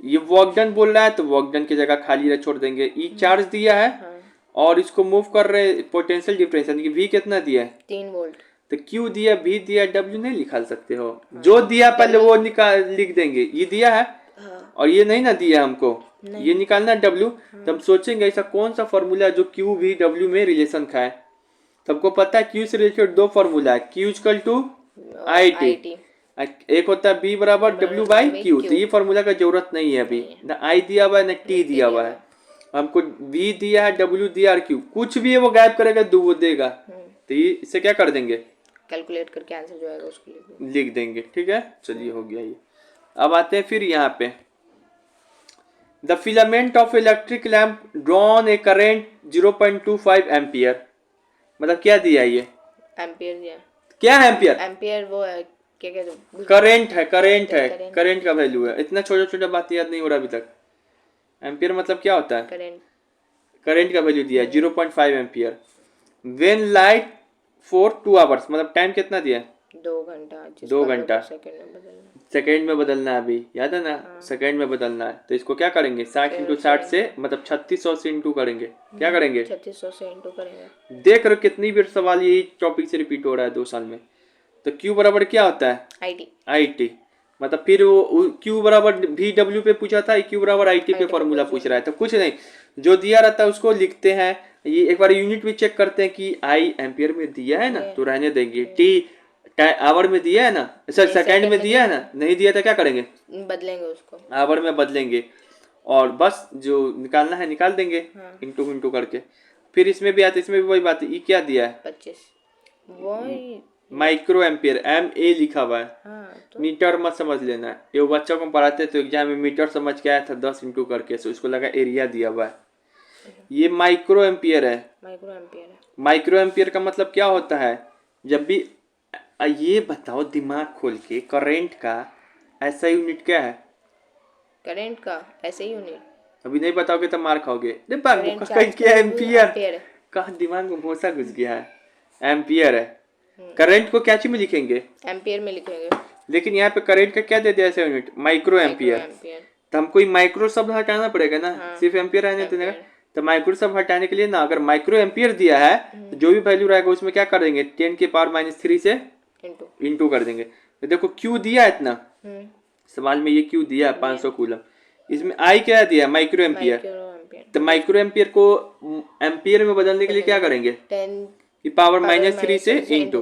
ये वर्क डन बोल रहा है, तो वर्क डन की जगह खाली छोड़ देंगे। ई चार्ज दिया है, और इसको मूव कर रहे पोटेंशियल डिफरेंस, यानी कि V कितना दिया है, 3 वोल्ट। तो Q दिया, V दिया, W नहीं निकाल सकते हो, जो दिया पहले वो लिख देंगे। ये दिया है, और ये नहीं ना दिया हमको, ये निकालना है W। तो हम सोचेंगे ऐसा कौन सा फॉर्मूला जो Q V W में रिलेशन खाए। सबको पता है Q से रिलेटेड 2 फॉर्मूला है, Q इक्वल टू IT, एक होता है B बराबर W बाई Q। तो ये फॉर्मूला का जरूरत नहीं है अभी, ना I दिया हुआ है ना T दिया हुआ है, हमको V दिया है, W दिया और Q, कुछ भी है वो गायब करेगा, दो वो देगा। तो ये इससे क्या कर देंगे, कैलकुलेट करके आंसर जो आएगा उसको लिख देंगे, ठीक है। चलिए हो गया ये। अब आते हैं फिर यहाँ पे, the filament of electric lamp drawn A current 0.25 ampere, मतलब क्या दिया ये, एम्पियर दिया, क्या है एम्पियर, एम्पियर वो है क्या कहते हैं, करेंट है, करेंट है, करेंट का वैल्यू है। इतना छोटा छोटा बात याद नहीं हो रहा अभी तक। एम्पियर मतलब क्या होता है, करेंट, करंट का वैल्यू दिया है 0.5 ampere. When light for 2 hours, मतलब टाइम कितना दिया है, 2 घंटा, 2 घंटा, सेकेंड में बदलना है अभी, याद है ना? सेकेंड में बदलना है, तो इसको क्या करेंगे 60 इंटू 60 से, मतलब 3600 से इंटू करेंगे। क्या करेंगे? 3600 से इंटू करेंगे। देख रहे हो कितनी बार सवाल यही टॉपिक से रिपीट हो रहा है 2 साल में। तो Q बराबर क्या होता है? IT। मतलब फिर वो Q बराबर VW पे पूछा था, Q बराबर IT पे फॉर्मूला पूछ रहा है। तो कुछ नहीं, जो दिया रहता है उसको लिखते हैं। ये एक बार यूनिट भी चेक करते हैं कि I एम्पियर में दिया है ना, तो रहने देंगे। T आवर में दिया है ना, सर सेकेंड में दिया है ना, नहीं दिया तो क्या करेंगे? बदलेंगे उसको, आवर में बदलेंगे, और बस जो निकालना है निकाल देंगे इंटू इंटू करके। फिर इसमें भी आता है, इसमें भी वही बात है। ये क्या दिया है? 25 वही माइक्रो एम्पियर, MA लिखा हुआ है। तो मीटर मत समझ लेना। ये बच्चों को पढ़ाते तो एग्जाम में मीटर समझ के आया था 10 इंटू करके, सो उसको लगा एरिया दिया हुआ है। ये माइक्रो एम्पियर है। माइक्रो एम्पियर का मतलब क्या होता है? जब भी ये बताओ दिमाग खोल के, करंट का ऐसा यूनिट क्या है? करंट का ऐसे ही यूनिट अभी नहीं बताओगे तो मार खाओगे। क्या एम्पियर? कहा दिमाग में भूसा घुस गया है। एम्पियर है। करंट को क्या चीज में लिखेंगे? एम्पियर में लिखेंगे। लेकिन यहाँ पे करंट का क्या दे दिया ऐसा यूनिट? Micro ampere. तो हमको माइक्रो शब्द हटाना पड़ेगा ना, सिर्फ एम्पियर रहने देने का। तो माइक्रो शब्द हटाने के लिए ना, अगर माइक्रो एम्पियर दिया है तो जो भी वैल्यू रहेगा उसमें क्या कर देंगे? 10 की पावर -3 से इंटू कर देंगे। तो देखो क्यू दिया है इतना, सवाल में ये क्यू दिया है 500 कूलम। इसमें आई क्या दिया? Micro ampere. तो माइक्रो एम्पियर को एम्पियर में बदलने के लिए क्या करेंगे? 10 की पावर -3 से इंटू।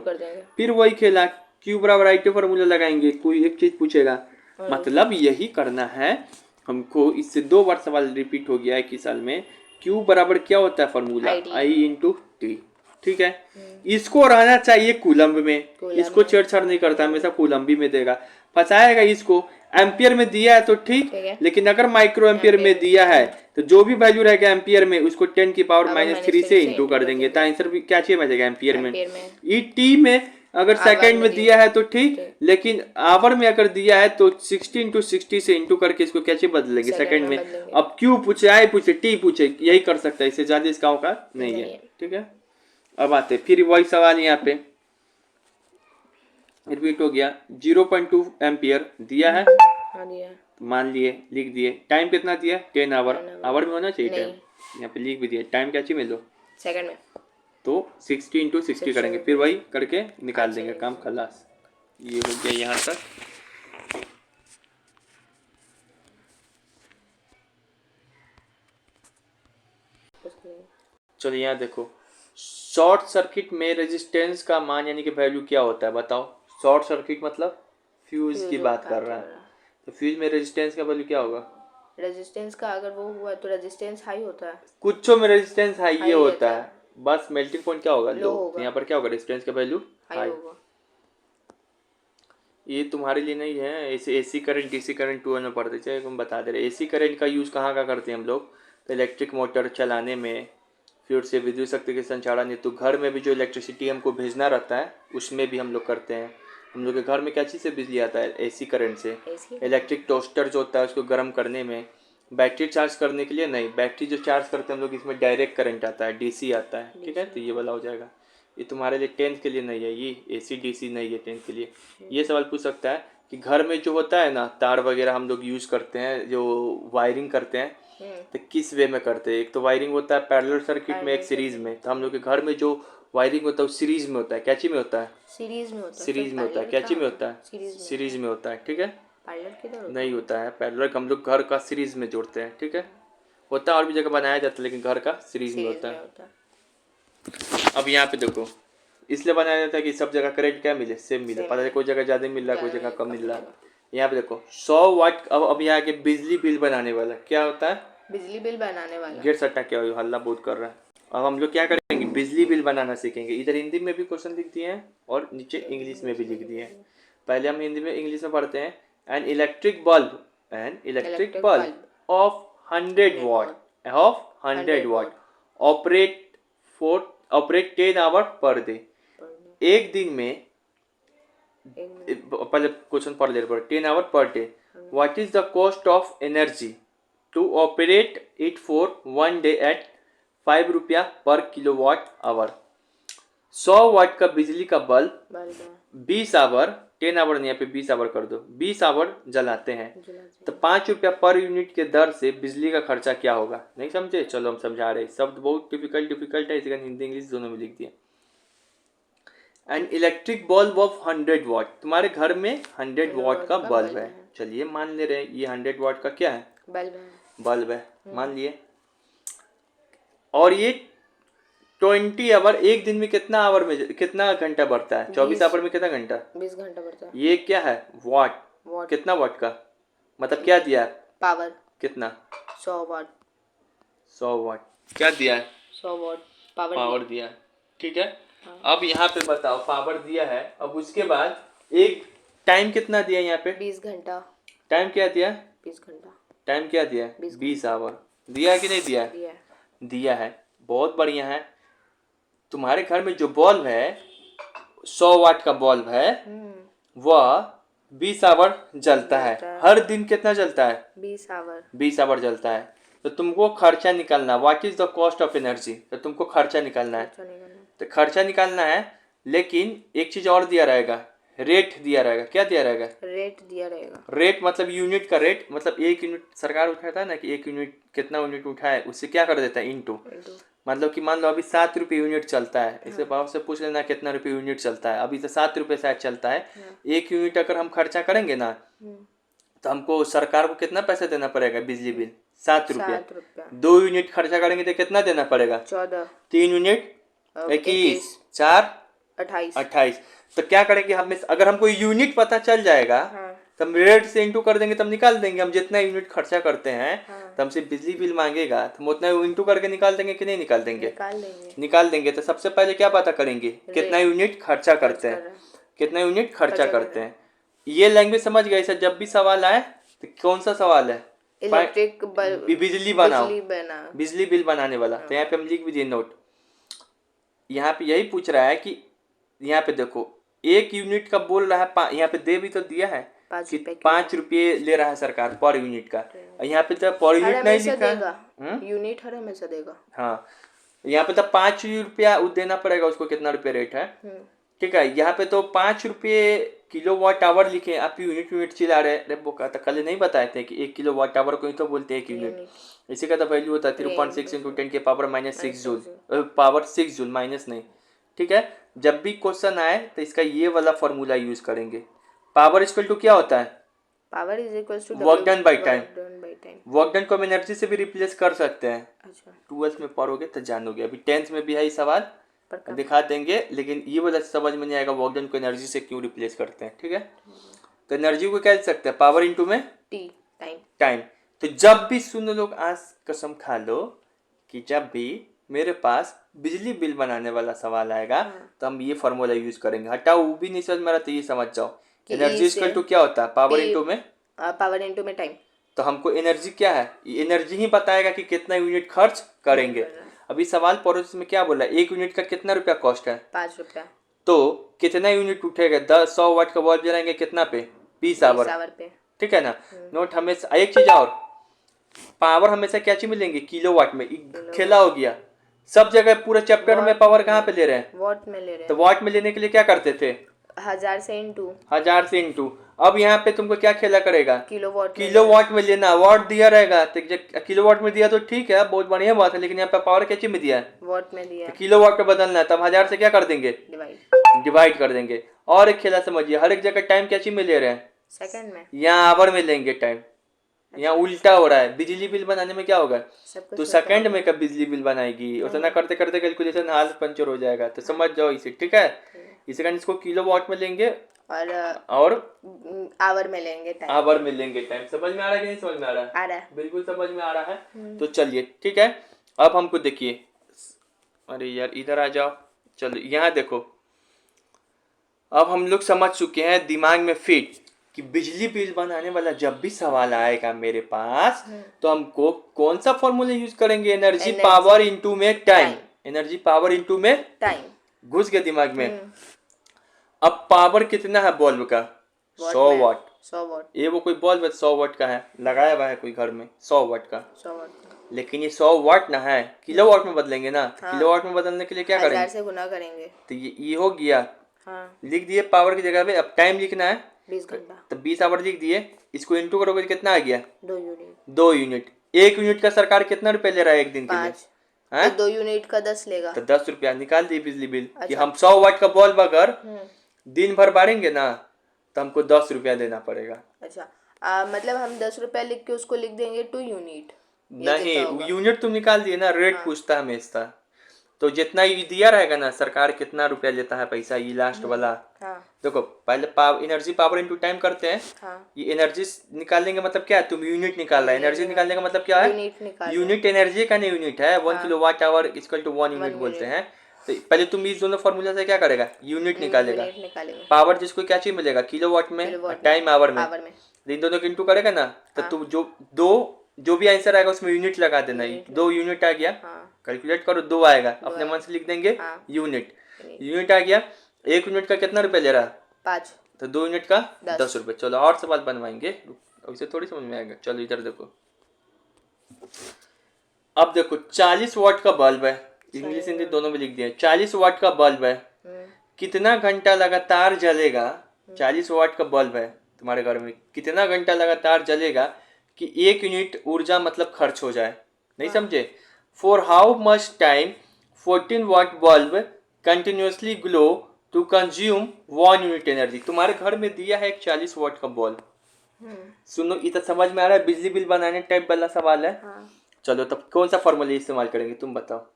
फिर वही खेला, क्यू बराबर IT फॉर्मूला लगाएंगे। कोई एक चीज पूछेगा, मतलब यही करना है हमको। इससे 2 बार सवाल रिपीट हो गया है कि साल में। क्यू बराबर क्या होता है फॉर्मूला? I into T. ठीक है, इसको रहना चाहिए कूलम्ब में, इसको छेड़छाड़ नहीं करता, हमेशा कूलम्बी में देगा। फंसाएगा इसको। एम्पियर में दिया है तो ठीक, लेकिन अगर माइक्रो एम्पियर में दिया है तो जो भी वैल्यू रहेगा एम्पियर में उसको 10 की पावर -3 से इंटू कर देंगे। तो आंसर भी क्या चाहिए बचेगा? एम्पियर में। ई टी में अगर सेकंड में दिया है तो ठीक, लेकिन आवर में अगर दिया है तो 60 इंटू 60 से इंटू करके इसको कैसे बदलेंगे? सेकंड में। अब क्यू पूछे, आई पूछे, टी पूछे, यही कर सकता है, इससे ज्यादा इसका औकात नहीं है। ठीक है, अब आते फिर वही सवाल यहाँ पे रिपीट हो गया। 0.2 एम्पियर दिया है, मान लिए, लिख दिए। टाइम कितना दिया? 10 आवर। आवर में होना चाहिए टाइम, यहाँ पे लिख भी दिया। टाइम क्या चाहिए? मिलो सेकंड में। तो 60 इंटू 60 करेंगे, फिर वही करके निकाल देंगे, काम खलास। ये हो गया यहाँ तक। चलो यहाँ देखो, शॉर्ट सर्किट में रेजिस्टेंस का मान यानी कि वैल्यू क्या होता है बताओ? शॉर्ट सर्किट मतलब फ्यूज की बात कर रहा है, तो फ्यूज में रेजिस्टेंस का वैल्यू क्या होगा? रेजिस्टेंस का अगर वो हुआ तो रेजिस्टेंस हाई होता है। कुछों में रेजिस्टेंस हाई ये होता है, बस मेल्टिंग पॉइंट क्या होगा? लो। यहाँ पर क्या होगा? रेजिस्टेंस का वैल्यू हाई होगा। ये तुम्हारे लिए नहीं है, ऐसे एसी करंट डीसी करंट 2 में पढ़ते थे, हम बता दे रहे। एसी करंट का यूज़ कहाँ का करते हैं हम लोग? तो इलेक्ट्रिक मोटर चलाने में, फिर से विद्युत शक्ति के संचालन हेतु, घर में भी जो इलेक्ट्रिसिटी हमको भेजना रहता है उसमें भी हम लोग करते हैं। हम लोग के घर में क्या चीज़ से बिजली आता है? एसी करंट से। इलेक्ट्रिक टोस्टर जो होता है उसको गर्म करने में, बैटरी चार्ज करने के लिए नहीं, बैटरी जो चार्ज करते हैं हम लोग इसमें डायरेक्ट करंट आता है, डीसी आता है। ठीक है, तो ये वाला हो जाएगा। ये तुम्हारे लिए 10th के लिए नहीं है, ये एसी डीसी नहीं है 10th के लिए। ये सवाल पूछ सकता है कि घर में जो होता है ना, तार वगैरह हम लोग यूज़ करते हैं, जो वायरिंग करते हैं, तो किस वे में करते हैं? एक तो वायरिंग होता है पैरेलल सर्किट में, एक सीरीज में। तो हम लोग के घर में जो वायरिंग होता है वो सीरीज में होता है। क्या चीज में होता है? सीरीज में होता है। क्या चीज में होता है? सीरीज में होता है। ठीक है, नहीं होता है पैरेलल, हम लोग घर का सीरीज में जोड़ते हैं। ठीक है, होता है और भी जगह बनाया जाता है, लेकिन घर का सीरीज में होता है। अब यहाँ पे देखो, इसलिए बनाया जाता है कि सब जगह करंट क्या मिले? सेम मिले। पता है कोई जगह ज़्यादा मिल रहा है, कोई जगह कम मिल रहा है। यहाँ पे देखो 100 वाट। अब यहाँ के बिजली बिल बनाने वाला क्या होता है? बिजली बिल बनाने वाला। गेट सट्टा क्या हो, हल्ला बहुत कर रहा है। अब हम लोग क्या करेंगे? बिजली बिल बनाना सीखेंगे। इधर हिंदी में भी क्वेश्चन लिख दिए हैं और नीचे इंग्लिश में भी लिख दिए हैं। पहले हम हिंदी में इंग्लिश में पढ़ते हैं। An electric bulb of 100 watt operate 10 hour per day. एक दिन में, पहले क्वेश्चन पढ़ ले, 10 hour per day. What is the cost of energy to operate it for 1 day at 5 रुपया पर किलोवाट आवर। 100 वाट का बिजली का बल्ब 20 आवर 10 आवर नहीं, यहाँ पे 20 आवर कर दो, 20 आवर जलाते हैं जलाते तो 5 रुपया पर यूनिट के दर से बिजली का खर्चा क्या होगा। नहीं समझे, चलो हम समझा रहे हैं। शब्द बहुत डिफिकल्ट है, इसका हिंदी इंग्लिश दोनों में लिख दिया। एन इलेक्ट्रिक बल्ब ऑफ 100 वाट, तुम्हारे घर में 100 वाट का बल्ब है, चलिए मान ले रहे हैं ये 100 वाट का क्या है, बल्ब है, मान लिए। और ये 20 आवर, एक दिन में कितना आवर में कितना घंटा बढ़ता है, 24 आवर में कितना घंटा, 20 घंटा बढ़ता है। ये क्या है, वाट, कितना वाट का, मतलब क्या दिया है, पावर कितना, 100 वाट, 100 वाट क्या दिया है, 100 वाट पावर दिया है, ठीक है। अब यहाँ पे बताओ पावर दिया है, अब उसके बाद एक टाइम कितना दिया यहाँ पे, 20 घंटा, टाइम क्या दिया, 20 घंटा, टाइम क्या दिया, 20 आवर दिया है कि नहीं दिया, दिया है, बहुत बढ़िया है। तुम्हारे घर में जो बल्ब है 100 वाट का बल्ब है वह 20 आवर जलता है, हर दिन कितना जलता है, 20 आवर जलता है। तो तुमको खर्चा निकालना, what is the cost of energy, तो तुमको खर्चा निकालना है, तो खर्चा निकालना है। लेकिन एक चीज और दिया रहेगा, रेट दिया रहेगा, क्या दिया रहेगा, रेट दिया रहेगा, रेट मतलब यूनिट का रेट, मतलब एक यूनिट सरकार उठाता है ना कि एक यूनिट कितना यूनिट उठाए उससे क्या कर देता है, इंटू, मतलब कि मान लो अभी 7 रुपये यूनिट चलता है, इससे बाप से पूछ लेना कितना रुपये यूनिट चलता है, अभी तो 7 रुपये शायद चलता है। एक यूनिट अगर हम खर्चा करेंगे ना तो हमको सरकार को कितना पैसा देना पड़ेगा, बिजली बिल 7 रुपया, 2 यूनिट खर्चा करेंगे तो कितना देना पड़ेगा, 14, 3 यूनिट 21, 4 28। तो क्या करेंगे हम, अगर हमको यूनिट पता चल जाएगा तो हम रेट से इंटू कर देंगे, तब निकाल देंगे। हम जितना यूनिट खर्चा करते हैं तो हमसे बिजली बिल मांगेगा तो हम उतना इंटू करके निकाल देंगे कि नहीं निकाल देंगे, निकाल देंगे। तो सबसे पहले क्या पता करेंगे, कितना यूनिट खर्चा करते हैं, कितना यूनिट खर्चा करते हैं। ये लैंग्वेज समझ गए सर। जब भी सवाल आए तो कौन सा सवाल है, इलेक्ट्रिक बिजली बनाओ, बिजली बिल बनाने वाला। तो यहाँ पे हम लिख भी दिए नोट, यहाँ पे यही पूछ रहा है कि यहाँ पे देखो एक यूनिट का बोल रहा है, यहाँ पे दे भी तो दिया है कि 5 रुपये ले रहा है सरकार पर यूनिट का, यहाँ पे तो पर यूनिट नहीं लिखा है, यूनिट हर हमेशा देगा। हाँ, यहाँ पे तो 5 रुपया देना पड़ेगा उसको, कितना रुपये रेट है, ठीक है। यहाँ पे तो 5 रुपये किलो वाट आवर लिखे, आप यूनिट चिल्ला रहे। अरे बोका, तो कल नहीं बताए थे कि 1 किलो वाट आवर को ही तो बोलते हैं 1 यूनिट, इसी का तो वैल्यू होता है 3.6 × 10 के power -6 joule, power 6 joule minus नहीं, ठीक है। जब भी क्वेश्चन आए तो इसका ये वाला फॉर्मूला यूज करेंगे। पावर इक्वल टू क्या होता है, power is equal to work done by time. Work done को हम एनर्जी से भी रिप्लेस कर सकते हैं। अच्छा, 12th में पढ़ोगे तो जानोगे, अभी 10th में भी है सवाल, दिखा देंगे, लेकिन ये वाला समझ में नहीं आएगा वर्क डन को एनर्जी से क्यों रिप्लेस करते हैं, ठीक है। तो एनर्जी को क्या लिख सकते हैं, पावर इंटू में टाइम। तो जब भी सुन लो, आज कसम खा लो कि जब भी मेरे पास बिजली बिल बनाने वाला सवाल आएगा तो हम ये फॉर्मूला यूज करेंगे। हटाओ वो भी नहीं समझ में आ रहा तो ये समझ जाओ, एनर्जी इक्वल टू क्या होता है, पावर इंटू में टाइम। तो हमको एनर्जी क्या है, एनर्जी ही बताएगा कि कितना यूनिट खर्च करेंगे। अभी सवाल पड़ोस में क्या बोला, 1 यूनिट का कितना रुपया कॉस्ट है, 5 रुपया। तो कितना यूनिट उठेगा, 100 वाट का बल्ब जलाएंगे कितना पे, 20 आवर पे, ठीक है ना। नोट हमेशा एक चीज और, पावर हमेशा क्या चीज मिलेंगे, किलो वाट में, खेला हो गया सब जगह पूरे चैप्टर में पावर कहाँ पे ले रहे हैं, वाट में ले रहे हैं। तो वाट में लेने के लिए क्या करते थे, 1000 से इंटू। अब यहाँ पे तुमको क्या खेला करेगा, किलो वाट में लेना, वाट दिया रहेगा तो किलो वाट में दिया तो ठीक है, बहुत बढ़िया बात है, लेकिन यहाँ पे पावर क्या चीज में दिया है, वाट में दिया है, तो किलो वाट पे बदलना है, तब 1000 से क्या कर देंगे, डिवाइड कर देंगे। और एक खेला समझिए, हर एक जगह टाइम क्या चीज में ले रहे हैं, सेकंड में, यहाँ आवर में लेंगे टाइम, यहाँ उल्टा हो रहा है। बिजली बिल बनाने में क्या होगा, तो सेकंड में कब बिजली बिल बनाएगी, उतना करते करते कैलकुलेशन हाल पंचर हो जाएगा। तो समझ जाओ इसे, ठीक है। इसी कारण इसको किलो वाट में लेंगे और आवर में लेंगे टाइम, आवर में लेंगे टाइम। समझ में आ रहा है कि नहीं समझ में आ रहा है, आ रहा है, बिल्कुल समझ में आ रहा है। तो चलिए ठीक है, अब हमको देखिए, अरे यार इधर आ जाओ, चलो यहाँ देखो, अब हम लोग समझ चुके हैं दिमाग में फिट कि बिजली बिल बनाने वाला जब भी सवाल आएगा मेरे पास तो हमको कौन सा फॉर्मूला यूज करेंगे, एनर्जी पावर इंटू में टाइम, एनर्जी पावर इंटू में टाइम। घुस गया दिमाग में। अब पावर कितना है बल्ब का, 100 वाट। ये वो कोई बल्ब 100 वाट का है, लगाया हुआ है कोई घर में 100 वाट का, लेकिन ये 100 वाट ना है, किलो वाट में बदलेंगे ना। किलो वाट में बदलने के लिए क्या करेंगे, 1000 से गुना करेंगे, तो ये हो गया हाँ लिख दिए पावर की जगह पे, अब टाइम लिखना है 20 घंटा। तो 20 आवर लिख दिए, इसको इंटू करोगे तो कितना आ गया 2 यूनिट। 2 यूनिट। 1 यूनिट का सरकार कितना रुपया ले रहा है एक दिन के लिए 5, हैं? तो 2 यूनिट का 10 लेगा। तो 10 रुपया निकाल दिए बिजली बिल कि अच्छा। हम 100 वाट का बल्ब अगर हम्म। दिन भर बारेंगे ना तो हमको 10 रुपया देना पड़ेगा। अच्छा मतलब हम 10 रुपया लिख के उसको लिख देंगे 2 यूनिट, ये नहीं कितना होगा? यूनिट तुम निकाल दिए ना, रेट हाँ। पूछता है हमेशा, तो जितना ये दिया रहेगा ना सरकार कितना रुपया लेता है पैसा, ये लास्ट वाला। हाँ देखो पहले power energy power into time करते हैं, हाँ ये एनर्जी निकालने का मतलब क्या है, तुम यूनिट निकाल रहा है, एनर्जी निकालने का मतलब क्या है, यूनिट निकाल यूनिट एनर्जी का नहीं यूनिट है, 1 kilowatt hour equal to 1 unit 1 बोलते यूनिट। हैं। तो पहले तुम इस दोनों फॉर्मूला से क्या करेगा, यूनिट निकालेगा। यूनिट निकालेंगे पावर जिसको क्या चीज मिलेगा किलोवाट में, किलोवाट में, टाइम आवर में, आवर में। तो इन दोनों को इंटू करेगा ना तो हाँ। तू जो भी आंसर आएगा उसमें यूनिट लगा देना, यूनिट 2 यूनिट आ गया, हाँ कैलकुलेट करो 2 आएगा, अपने आएगा। मन से लिख देंगे हाँ। यूनिट। यूनिट। यूनिट आ गया, 1 यूनिट का कितना रुपया ले रहा है 5। तो 2 यूनिट का 10 10 रुपये। चलो और सवाल बनवाएंगे, उसे थोड़ी समझ में आएगा। चलो इधर देखो, अब देखो 40 वाट का बल्ब है, इंग्लिश हिंदी दोनों में लिख दिया, 40 वाट का बल्ब है, कितना घंटा लगातार जलेगा, 40 वाट का बल्ब है तुम्हारे घर में, कितना घंटा लगातार जलेगा कि 1 यूनिट ऊर्जा मतलब खर्च हो जाए, नहीं समझे। For how much time 14 watt bulb continuously glow to consume 1 unit energy. तुम्हारे घर में दिया है एक 40 वाट का बल्ब, सुनो इतना समझ में आ रहा है, बिजली बिल बनाने टाइप वाला सवाल है। हाँ। चलो तब कौन सा फॉर्मूला इस्तेमाल करेंगे तुम बताओ,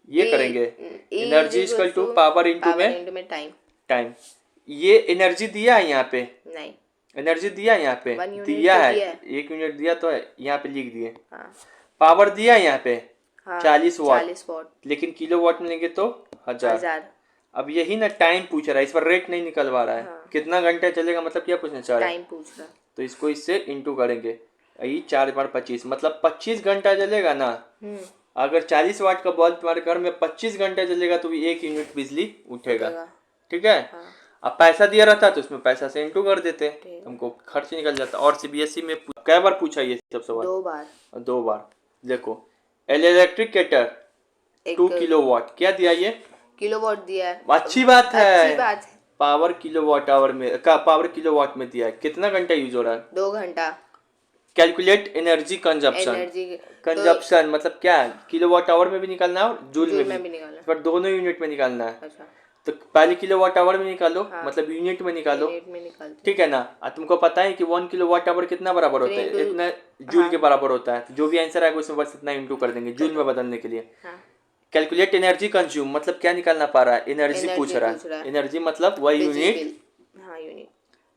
ये करेंगे E energy equal to power into में टाइम। टाइम। ये एनर्जी दिया है यहाँ पे, नहीं एनर्जी दिया है यहाँ पे, 1 यूनिट दिया तो है दिया है। 1 यूनिट दिया तो है, यहाँ पे लिख दिए। हाँ पावर दिया है यहाँ पे हाँ 40 वाट, 40 वाट, लेकिन किलोवाट में लेंगे तो 1000। 1000। अब यही ना टाइम पूछ रहा है, इस पर रेट नहीं निकलवा रहा है। हाँ। कितना घंटा चलेगा मतलब क्या पूछना चाह रहा है, टाइम पूछ रहा। तो इसको इससे इंटू करेंगे, यही 4 बार 25 मतलब 25 घंटा चलेगा ना। अगर 40 वाट का बल्ब तुम्हारे घर में 25 घंटा चलेगा तो भी 1 यूनिट बिजली उठेगा, ठीक है। हाँ। अब पैसा दिया रहता तो उसमें पैसा से इंटू कर देते, हमको खर्च निकल जाता। और सीबीएसई में कई बार पूछा ये सब सवाल, 2 बार। 2 बार। देखो इलेक्ट्रिक केटर 2 किलोवाट क्या दिया, ये किलोवाट दिया है। अच्छी बात है, अच्छी बात है। पावर किलोवाट आवर में का पावर किलोवाट में दिया है, कितना घंटा यूज हो रहा है 2 घंटा। Calculate energy consumption, energy consumption मतलब क्या है, किलोवाट आवर में भी निकालना है और जूल में भी निकालना, पर दोनों यूनिट में निकालना है। अच्छा तो पहले किलोवाट आवर में निकालो, हाँ। मतलब यूनिट में निकालो, यूनिट में निकालते। ठीक है ना। और तुमको पता है कि 1 किलोवाट आवर कितना बराबर होता है, इतना जूल के बराबर होता है। जो भी आंसर आएगा उसमें बस इतना इंटू कर देंगे जूल में बदलने के लिए। कैलकुलेट एनर्जी कंज्यूम मतलब क्या निकालना पा रहा है, एनर्जी पूछ रहा है, एनर्जी मतलब वही यूनिट,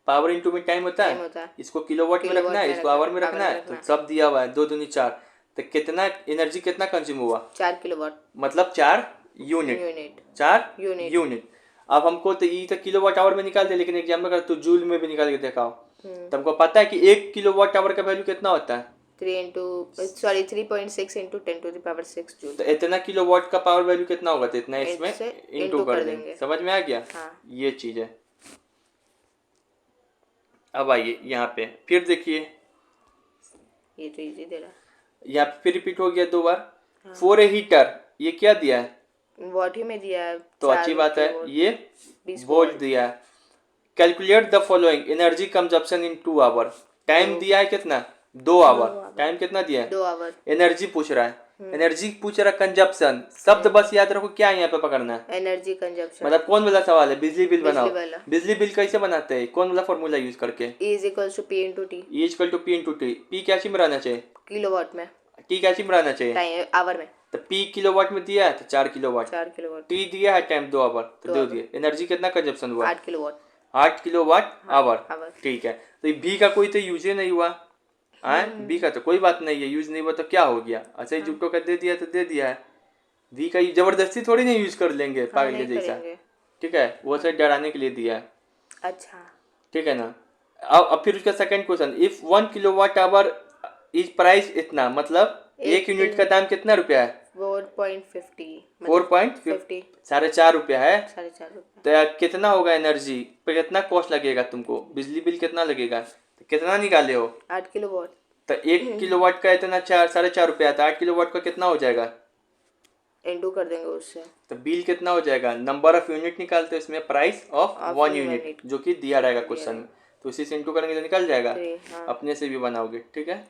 पावर इंटू में टाइम होता है, इसको किलोवाट में रखना है, इसको आवर में रखना है, तो सब दिया हुआ है 2 दूनी 4, तो कितना एनर्जी कितना कंज्यूम हुआ 4 किलोवाट मतलब 4 यूनिट 4 यूनिट। अब हमको तो ये तो किलोवाट आवर में निकाल दे, लेकिन एग्जाम में तो जूल में भी निकाल के दिखाओ। तो हमको पता है कि 1 किलोवाट आवर का वैल्यू कितना होता है 3.6 into 10 to the power 6 joule. तो इतना किलोवाट का पावर वैल्यू कितना होगा तो इतना इसमें इंटू कर देंगे। समझ में आ गया। हाँ। ये चीज है। अब आइए यहाँ पे फिर देखिए, ये तो इजी दे रहा है, यहाँ पे फिर रिपीट हो गया 2 बार। फॉर ए हीटर ये क्या दिया है, वॉट ही में दिया है, तो अच्छी बात है, ये वोल्ट दिया है। Calculate the following energy consumption in 2 hour, time दिया है कितना 2 आवर, टाइम कितना दिया है 2 आवर। एनर्जी पूछ रहा है, एनर्जी पूछ रहा है कंजप्शन, शब्द बस याद रखो क्या यहाँ पे पकड़ना है, एनर्जी कंजप्शन मतलब कौन वाला सवाल है, बिजली बिल बनाओ। वाला। बिजली बिल कैसे बनाते हैं, कौन वाला फॉर्मूला यूज करके, E is equals to P into T, E equal to P into T. P क्या चीज में रहना चाहिए, किलोवाट में, टी क्या चीज में रहना चाहिए टाइम आवर में। तो पी किलोवाट में दिया है तो 4 किलोवाट, 4 किलोवाट, टी दिया है टाइम 2 आवर तो दे दिए। एनर्जी कितना कंजप्शन हुआ 8 किलोवाट, 8 किलोवाट आवर, आवर। ठीक है। तो ये बी का कोई तो यूज ही नहीं हुआ, बी का तो कोई बात नहीं है, यूज नहीं हुआ तो क्या हो गया, अच्छा ही जुटो का दे दिया तो दे दिया है। बी का जबरदस्ती थोड़ी नहीं यूज कर लेंगे पागल के जैसा, ठीक है, वो से डराने के लिए दिया है। अच्छा ठीक है ना। अब फिर उसका second question, if 1 kilowatt hour is price इतना, मतलब 1 यूनिट का दाम कितना रुपया है 4.50, 4.50, 4.5 रुपया है। 4.5 रुपया। तो कितना होगा एनर्जी पे, कितना कॉस्ट लगेगा तुमको, बिजली बिल कितना लगेगा, तो कितना निकाले हो 8 किलोवाट, तो 1 किलोवाट का इतना 4 4.5 रुपया था, 8 किलोवाट का कितना हो जाएगा इनटू कर देंगे उससे, तो बिल कितना हो जाएगा, नंबर ऑफ यूनिट निकालते हैं इसमें, प्राइस ऑफ वन यूनिट जो कि दिया रहेगा क्वेश्चन में, तो इसी से इंटू करेंगे तो निकल जाएगा। हाँ। अपने से भी बनाओगे, ठीक है।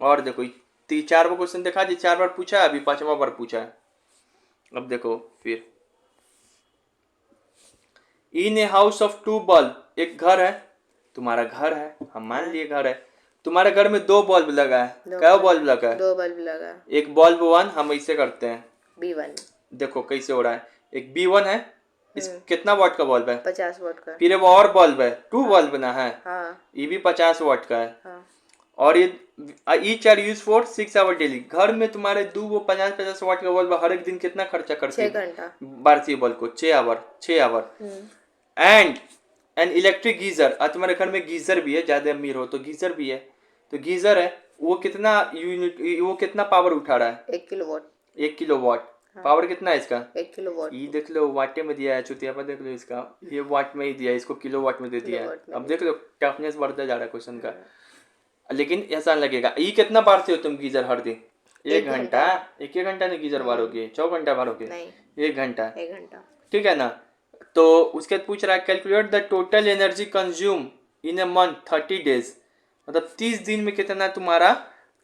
और देखो 4 बार क्वेश्चन दिखा दी, 4 बार पूछा है, अभी 5वां बार पूछा है। अब देखो फिर, इन ए हाउस ऑफ 2 बल्ब, एक घर है, तुम्हारा घर है, हम मान लिए घर है, तुम्हारे घर में 2 बल्ब लगा है, क्या बल्ब लगा है, 2 बल्ब लगा है। एक बल्ब 1, हम ऐसे करते हैं B1, देखो कैसे हो रहा है, एक B1 है, इस कितना वाट का बल्ब है, 50 वाट का। फिर वो और बल्ब है, 2 बल्ब ना है, हाँ ये भी 50 वाट का है। हाँ और ये each are use for 6 hour daily, घर में तुम्हारे 2 वो 50 वाट का बल्ब हर एक दिन कितना खर्चा करती 6 घंटा भारतीय बल्ब को, 6 hour. And an electric geyser, तुम्हारे घर में गीजर भी है, ज्यादा अमीर हो तो गीजर भी है, तो गीजर है वो कितना यूनिट, वो कितना पावर उठा रहा है, 1 किलोवाट। 1 किलोवाट। पावर कितना है इसका, 1 किलोवाट। ये देख लो वाटे में दिया है, चुतिया पर देख लो इसका, ये वाट में ही दिया है, इसको किलोवाट में दे दिया है। अब देख लो टफनेस बढ़ता जा रहा है क्वेश्चन का, लेकिन ऐसा लगेगा। ये कितना बारते हो तुम गीजर हर दिन, 1 घंटा, 1 घंटा नहीं गीजर बारोगे, 4 घंटा बारोगे, 1 घंटा, 1 घंटा, ठीक है ना। तो उसके बाद पूछ रहा है calculate the total energy consume in a month 30 days, मतलब 30 दिन में कितना तुम्हारा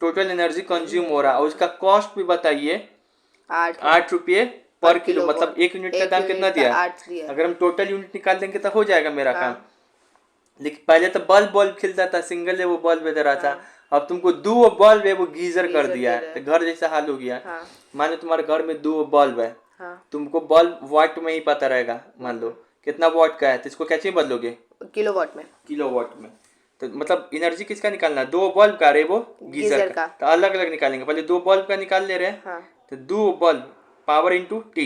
टोटल एनर्जी कंज्यूम हो रहा है, और उसका कॉस्ट भी बताइए, 8 रुपये पर किलो, मतलब 1 यूनिट का दाम कितना दिया है। अगर हम टोटल यूनिट निकाल देंगे तो हो जाएगा मेरा काम। लेकिन पहले तो बल्ब खिलता था, सिंगल है वो बल्ब दे रहा था, अब तुमको 2 बल्ब है वो गीजर कर दिया है, तो घर जैसा हाल हो गया। मान लो तुम्हारे घर में 2 बल्ब है, तुमको बल्ब वाट में ही पता रहेगा, मान लो कितना वाट का है, तो इसको कैसे बदलोगे, किलोवाट में, किलोवाट में। तो मतलब एनर्जी किसका निकालना, 2 बल्ब का, रे वो गीजर का, तो अलग अलग निकालेंगे, पहले 2 बल्ब का निकाल ले रहे हैं, तो 2 बल्ब पावर इंटू टी,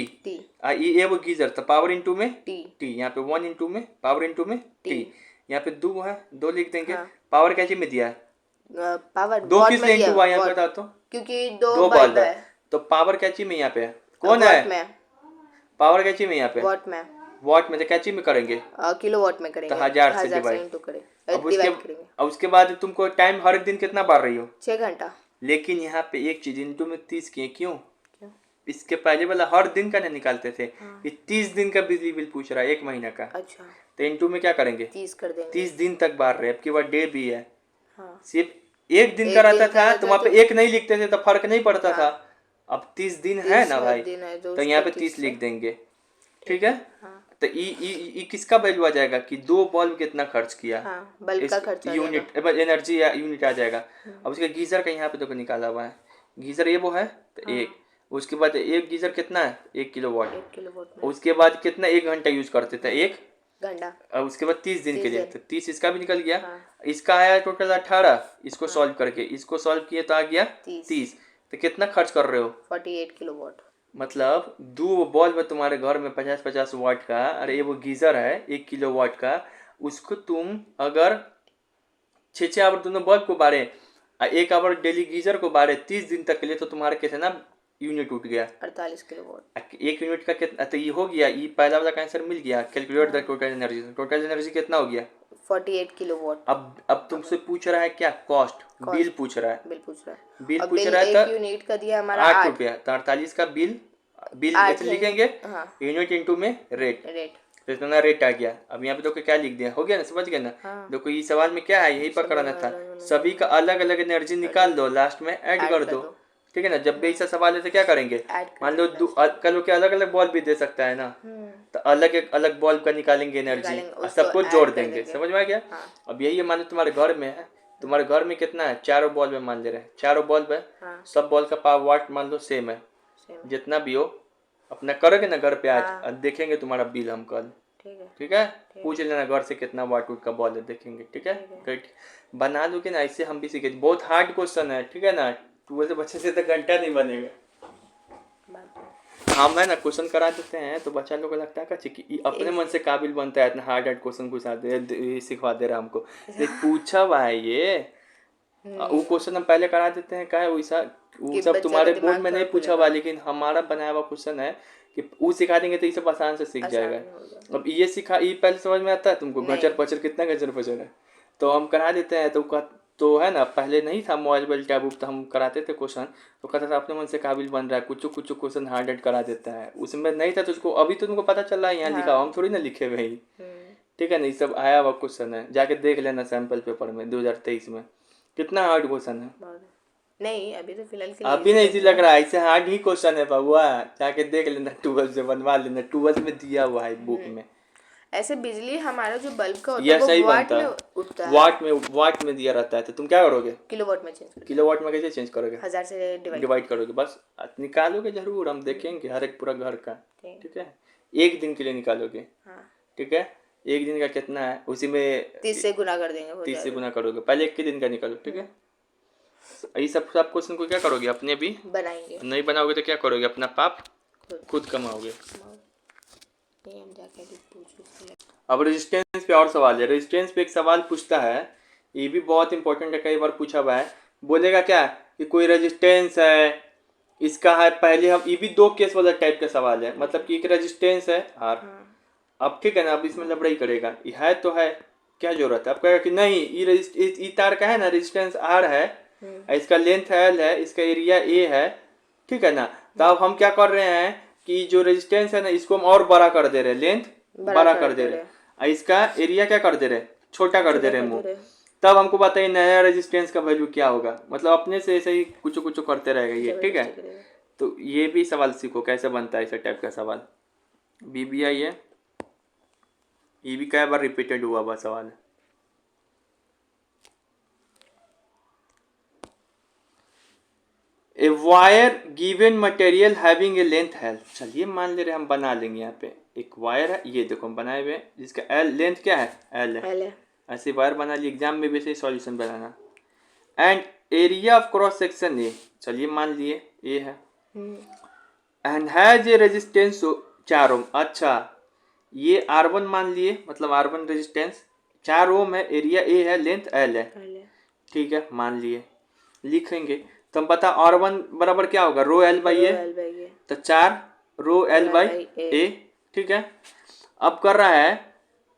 ये वो गीजर, तो पावर इंटू में टी, यहाँ पे 1 इंटू में पावर इंटू में टी, यहाँ पे 2 है, 2 लिख देंगे। पावर कैसे में दिया है, पावर 2 किस लिए इंटू हुआ यहाँ पे बता तो, क्योंकि 2 बल्ब है, तो पावर कैची में यहाँ पे कौन है, पावर कैची में यहाँ पे वाट में, वाट में, तो कैची में करेंगे, किलोवाट में करेंगे, तो 1000 से डिवाइड करेंगे। अब उसके बाद तुमको टाइम हर दिन कितना बार रही हो, 6 घंटा। लेकिन यहाँ पे एक चीज, इंटू में 30 किए, क्यों, इसके पहले वाला हर दिन का नहीं निकालते थे, ये 30 दिन का बिजली बिल पूछ रहा है, 1 महीना का। अच्छा, तो इंटू में क्या करेंगे, 30 कर देंगे, 30 दिन तक बार रहे। अब की बार डे भी है, सिर्फ 1 दिन का रहता था तो वहाँ पे 1 नहीं लिखते थे तो फर्क नहीं पड़ता था, अब 30 दिन है ना भाई, तो यहाँ पे 30 लिख देंगे, ठीक है। तो ई किसका वैल्यू आ जाएगा कि 2 बल्ब कितना खर्च किया, बल्ब का खर्च यूनिट, एनर्जी या यूनिट आ जाएगा। अब उसके गीजर का यहाँ पे देखो निकाला हुआ है, गीजर ये वो है, तो 1, उसके बाद एक गीजर कितना है, 1 किलोवाट, उसके बाद कितना 1 घंटा यूज करते थे, 1 घंटा, और उसके बाद 30 दिन के लिए, तो 30 इसका भी निकल गया। इसका आया टोटल 18, इसको सॉल्व करके, इसको सॉल्व किए तो आ गया 30, तो कितना खर्च कर रहे हो, 48 किलोवाट। मतलब 2 बल्ब है तुम्हारे घर में 50-50 वाट का, अरे ये वो गीजर है 1 किलोवाट का, उसको तुम अगर 6 आवर दोनों बल्ब को बारे, 1 आवर डेली गीजर को बारे 30 दिन तक के लिए, तो तुम्हारा कितना यूनिट उठ गया, 48 किलोवाट। 1 यूनिट का कितना, तो ये हो गया, ये पहला वाला का आंसर मिल गया। Calculate the total energy, total energy कितना हो गया, 48 किलोवाट। अब तुमसे पूछ रहा है क्या, कॉस्ट, बिल पूछ रहा है, बिल पूछ रहा है, तो यूनिट का दिया हमारा 8 रुपया, तो 48 का बिल कैसे लिखेंगे, यूनिट इंटू में रेट, तो इतना रेट आ गया। अब यहाँ पे देखो क्या लिख दिया, हो गया ना, समझ गए ना। देखो ये सवाल में क्या है, यही पर कराना था, सभी का अलग अलग एनर्जी निकाल दो, लास्ट में ऐड कर दो, ठीक है ना। जब भी ऐसा सवाल है तो क्या करेंगे, मान लो कल के अलग अलग बॉल भी दे सकता है ना, तो अलग अलग बॉल का निकालेंगे एनर्जी, सबको जोड़ देंगे, समझ में आ गया। अब यही है, मान लो तुम्हारे घर में है, तुम्हारे घर में कितना है, 4 बॉल्ब मान ले रहे हैं, 4 बॉल्ब है, सब बॉल का पावर वाट मान लो सेम है, जितना भी हो अपना करोगे ना घर पे आज, देखेंगे तुम्हारा बिल हम कल, ठीक है। पूछ लेना घर से कितना वाट का बॉल है, देखेंगे, ठीक है। बना लोगे ना, इससे हम भी सीखे, बहुत हार्ड क्वेश्चन है, ठीक है ना, वैसे बच्चे से तो घंटा नहीं बनेगा। हम है ना क्वेश्चन करा देते हैं तो बच्चा लोग को लगता है कि अपने मन से काबिल बनता है, इतना हार्ड क्वेश्चन घुसा दे, सिखवा दे रहा हमको, पूछा भाई ये वो क्वेश्चन हम पहले करा देते हैं, क्या है वैसा, वो सब तुम्हारे बोर्ड में नहीं पूछा हुआ, लेकिन हमारा बनाया हुआ क्वेश्चन है कि वो सिखा देंगे तो ये सब आसान से सीख जाएगा। अब ये पहले समझ में आता है तुमको, गजर पचर कितना गजर पचर है, तो हम करा देते हैं, तो तो है ना, पहले नहीं था मोबाइल टैब तो हम कराते थे क्वेश्चन, तो कहता था अपने मन से काबिल बन रहा है, कुछ कुछ क्वेश्चन हार्ड हार्ड करा देता है, उसमें नहीं था तो उसको अभी तो तुमको पता चल रहा है यहाँ लिखा हुआ, हम थोड़ी ना लिखे हुए ही। ठीक है ना, ये सब आया हुआ क्वेश्चन है, जाके देख लेना सैम्पल पेपर में 2023 में कितना हार्ड क्वेश्चन है। नहीं अभी तो फिलहाल के लिए अभी नहीं इजी लग रहा है, ऐसे हार्ड ही क्वेश्चन है बाबुआ, जाके देख लेना 12 से बनवा लेना, 12 में दिया हुआ है बुक में। ऐसे बिजली हमारा जो बल्ब का होता यह है सही वो वाट बनता में है, उठता है, वाट में दिया रहता है, तो तुम क्या करोगे, किलोवाट में चेंज कर किलोवाट में कैसे चेंज करोगे, 1000 से डिवाइड करोगे, बस निकालोगे जरूर, हम देखेंगे हर एक पूरा घर का। ठीक है, एक दिन के लिए निकालोगे। हाँ ठीक है, एक दिन का कितना है, उसी में 30 से गुना कर देंगे, हो 30 से जाएगा। गुना करोगे, पहले एक के दिन का निकालो। ठीक है, ये सब क्वेश्चन को क्या करोगे, अपने भी बनाएंगे, नहीं बनाओगे तो क्या करोगे, अपना पाप खुद कमाओगे। नहीं हम जाके अभी पूछो। अब रेजिस्टेंस पे और सवाल है, रेजिस्टेंस पे एक सवाल पूछता है, ये भी बहुत इंपॉर्टेंट है, कई बार पूछा हुआ है, बोलेगा क्या कि कोई रेजिस्टेंस है, इसका है, पहले हम, ये भी दो केस वाला टाइप का सवाल है, मतलब कि एक रेजिस्टेंस है आर, अब ठीक है ना, अब इसमें लबड़ाई करेगा, ये है तो है, क्या जरूरत है, अब कहेगा कि नहीं ये तार का है ना, रेजिस्टेंस आर है, इसका लेंथ एल है, इसका एरिया ए है, ठीक है ना, तो अब हम क्या कर रहे हैं कि जो रेजिस्टेंस है ना, इसको हम और बड़ा कर दे रहे हैं, लेंथ बड़ा कर दे रहे हैं, इसका एरिया क्या कर दे रहे हैं, छोटा कर दे रहे हैं मुंह, तब हमको बताइए नया रेजिस्टेंस का वैल्यू क्या होगा, मतलब अपने से ऐसे ही कुछ कुछ करते रहेगा ये। ठीक है, तो ये भी सवाल सीखो कैसे बनता है, ऐसा टाइप का सवाल BBI है, ये भी कई बार रिपीटेड हुआ हुआ सवाल है। A wire given material having a length L, चलिए मान ले रहे हम बना लेंगे, यहाँ पे एक वायर है, ये देखो हम बनाए हुए जिसका एल लेंथ क्या है, एल है, ऐसे वायर बना लिए, एग्जाम में भी ऐसे solution banana, and area of cross section A, चलिए मान लिए ए है, एंड हैज ए रेजिस्टेंस 4 ओम, अच्छा ये R1 मान लिए, मतलब R1 रेजिस्टेंस 4 ओम है, एरिया ए है, लेंथ एल है, ठीक है मान लिए, लिखेंगे, तो हम बता R1 बराबर क्या होगा, रो एल बाई ए, तो 4 रो एल बाई ए। ठीक है, अब कर रहा है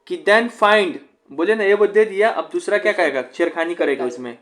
कि देन फाइंड, बोले ना ये वो दे दिया, अब दूसरा क्या कहेगा, छेड़खानी करेगा उसमें,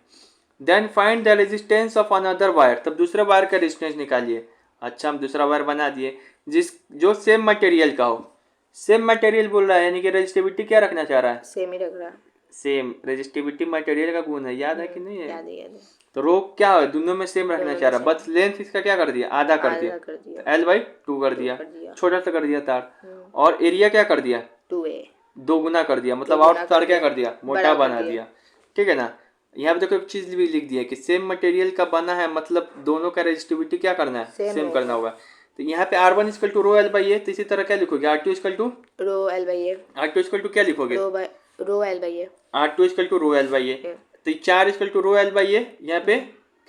then find the resistance of another wire, तब दूसरे वायर का रेजिस्टेंस निकालिए। अच्छा हम दूसरा वायर बना दिए जो सेम मटेरियल का हो, सेम मटेरियल बोल रहा है, यानी कि रेजिस्टिविटी क्या रखना चाह रहा है, सेम ही रख रहा है, सेम रेजिस्टिविटी मटेरियल का गुण है, याद है कि नहीं है, याद है। तो रो क्या है, दोनों में सेम रखना चाह रहा है, बस लेंथ इसका क्या कर दिया, आधा कर दिया, तो L/2 कर दिया, छोटा सा कर दिया तार, और एरिया क्या कर दिया, 2A, 2 गुना कर दिया, मतलब और तार क्या कर दिया, मोटा बना दिया। ठीक है ना, यहाँ पे देखो एक चीज भी लिख दिया कि सेम मटेरियल का बना है, मतलब दोनों का रेजिस्टिविटी क्या करना है, सेम करना होगा, तो यहाँ पे R1 equal to rho L by A, तो इसी तरह क्या लिखोगे, R2 equal to rho L by A, R2 equal to क्या लिखोगे, rho L by A, R2 equal to rho L by A, तो 4 equal to rho L by A, यहाँ पे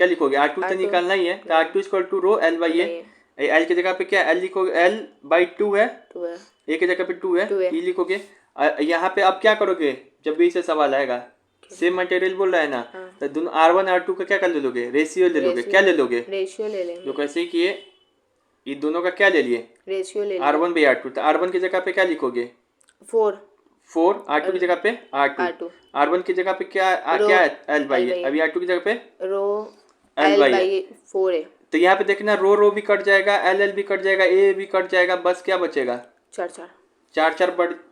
क्या लिखोगे, R2 तो निकालना ही है, तो R2 equal to rho L by A, L की जगह पे क्या एल लिखोगे, L/2 है, ए की जगह पे 2 है, ई लिखोगे, यहाँ पे अब क्या करोगे, जब भी इसे सवाल आएगा, सेम मटेरियल बोल रहा है ना, तो दोनों R1 R2 का क्या कर ले लोगे, रेशियो ले लोगे, क्या ले लोगे, रेशियो ले लेंगे, जो कैसे किए, ये दोनों का क्या ले लिए, रेशियो ले R1 बाई R2, तो R1 की जगह पे क्या लिखोगे, 4, R2 की जगह पे R2, R1 की जगह पे क्या है, L बाई ए, अभी R2 की जगह पे रो L बाई 4 है, तो यहाँ पे देखना रो भी कट जाएगा, LL भी कट जाएगा, ए भी कट जाएगा, बस क्या बचेगा, 4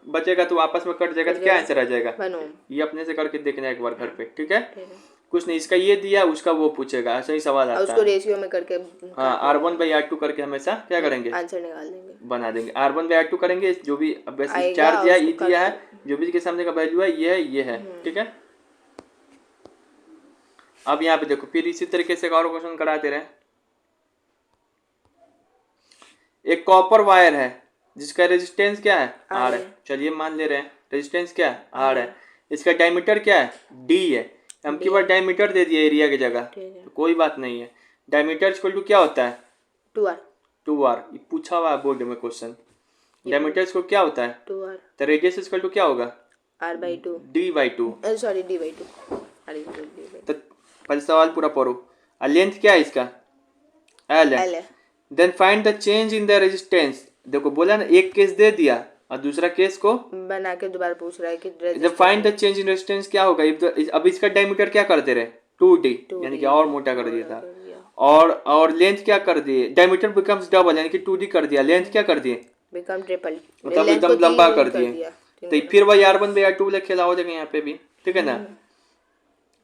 बचेगा, तो आपस में कट जाएगा, तो क्या आंसर आ जाएगा, ये अपने से करके देखना एक बार घर पे। ठीक है, कुछ नहीं, इसका ये दिया, उसका वो पूछेगा, ऐसा ही सवाल आता है, उसको रेशियो में करके, हाँ R1 बाई R2 करके हमेशा क्या करेंगे, आंसर निकाल देंगे, बना देंगे, R1 बाई R2 करेंगे, जो भी अब 4 दिया, ये दिया है, जो भी के सामने का वैल्यू है ये है। ठीक है, अब यहाँ पे देखो, फिर इसी तरीके से और क्वेश्चन कराते रहे, एक कॉपर वायर है जिसका रेजिस्टेंस क्या है, R है, चलिए मान ले रहे हैं रेजिस्टेंस क्या है, R है, इसका डायमीटर क्या है, D है, हम की बार डायमीटर दे दिए एरिया की जगह, तो कोई बात नहीं है, डायमीटर इक्वल टू क्या होता है, 2R, ये पूछा हुआ है बोर्ड में क्वेश्चन, डायमीटर इसको क्या होता है, 2R, तो रेडियस इक्वल टू क्या होगा, R/2, D/2, सॉरी D/2, तो पहले सवाल पूरा पढ़ो, और लेंथ क्या है इसका, L है, then find the change in the resistance, देखो बोला ना एक केस दे दिया, और दूसरा केस को बना के दोबारा पूछ रहा है कि जब find the change in resistance क्या होगा, अब इसका डायमीटर क्या कर दे रहे 2d, यानी कि और मोटा कर दिया था, और लेंथ क्या कर दिए, डायमीटर बिकम्स डबल यानी कि 2d कर दिया, लेंथ क्या कर दिए बिकम ट्रिपल, मतलब एकदम लंबा कर दिए। तो फिर वही R1/R2 वाला खेला हो जाएगा यहाँ पे भी, ठीक है ना।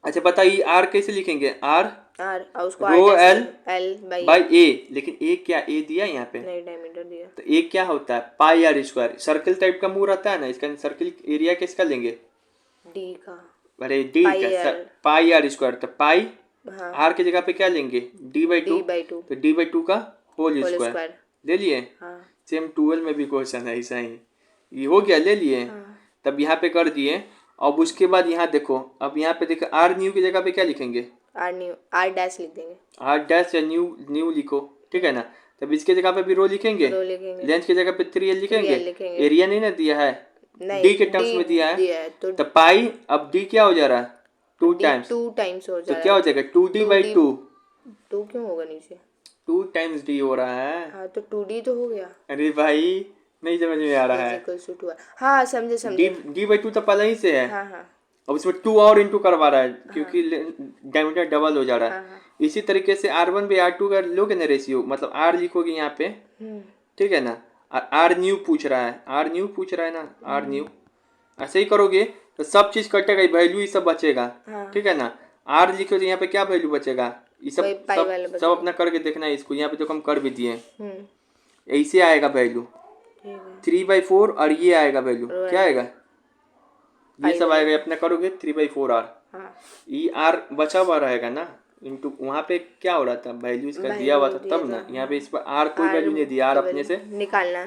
अच्छा बताइए R कैसे लिखेंगे, R और उसको रो L L बाई A, लेकिन A क्या A दिया यहाँ पे, नहीं डायमीटर दिया, तो A क्या होता है पाई R स्क्वायर, सर्कल टाइप का मुंह रहता है ना, इसका सर्कल एरिया किसका लेंगे D का, अरे D का पाई R स्क्वायर, तो पाई R की जगह पे क्या लेंगे D/2, तो D/2 का होल स्क्वायर ले लिए। सेम 12 में भी क्वेश्चन है ऐसा ही, ये हो गया ले लिए। तब यहाँ पे कर दिए। अब उसके बाद यहाँ देखो, अब यहाँ पे देखो R न्यू की जगह पे क्या लिखेंगे, R डैश लिख देंगे, R डैश या न्यू लिखो, ठीक है ना। तब इसके जगह पे भी रो लिखेंगे, लेंथ की जगह पे 3L लिखेंगे, एरिया नहीं ना दिया है, D के टर्म्स में दिया है, तो पाई अब D क्या हो जा रहा है 2 टाइम्स हो जा रहा है, तो क्या हो जाएगा 2D/2, 2 क्यों होगा नीचे, 2 टाइम्स D हो रहा है। हाँ तो 2D तो हो गया। अरे भाई नहीं समझ में आ रहा है, हाँ समझे D/2 तो पहले ही से है। हाँ। अब इसमें 2 और इंटू करवा रहा है क्योंकि डायमीटर डबल हो जा रहा है। इसी तरीके से R1/R2 का लोगे ना रेशियो, मतलब R लिखोगे यहाँ पे, ठीक है ना, R न्यू पूछ रहा है ना, R न्यू ऐसे ही करोगे तो सब चीज कटेगा, वैल्यू ही सब बचेगा, ठीक है ना। R लिखो तो यहाँ पे क्या वैल्यू बचेगा, ये सब अपना करके देखना है इसको, यहाँ पे तो हम कर भी दिए, ऐसे आएगा वैल्यू 3/4 और ये आएगा वैल्यू क्या आएगा, ये सब आएगा अपना करोगे 3/4R, ये R बचा हुआ रहेगा ना, इनटू वहाँ पे क्या हो रहा था वैल्यू इसका दिया हुआ था तब ना, यहाँ पे इस पर R कोई वैल्यू नहीं दिया, R अपने से निकालना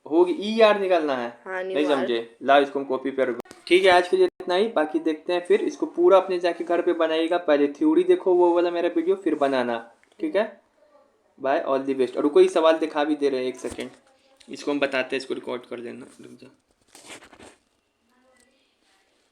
होगी, ER निकालना है, नहीं समझे, ला इसको हम कॉपी पर। ठीक है आज के लिए इतना ही, बाकी देखते हैं फिर इसको पूरा अपने जाके घर पे बनाइएगा, पहले थ्योरी देखो वो वाला मेरा वीडियो फिर बनाना, ठीक है। Bye, all the best. और कोई सवाल दिखा भी दे रहे हैं, 1 सेकेंड इसको हम बताते हैं, इसको रिकॉर्ड कर लेना, रुक जा।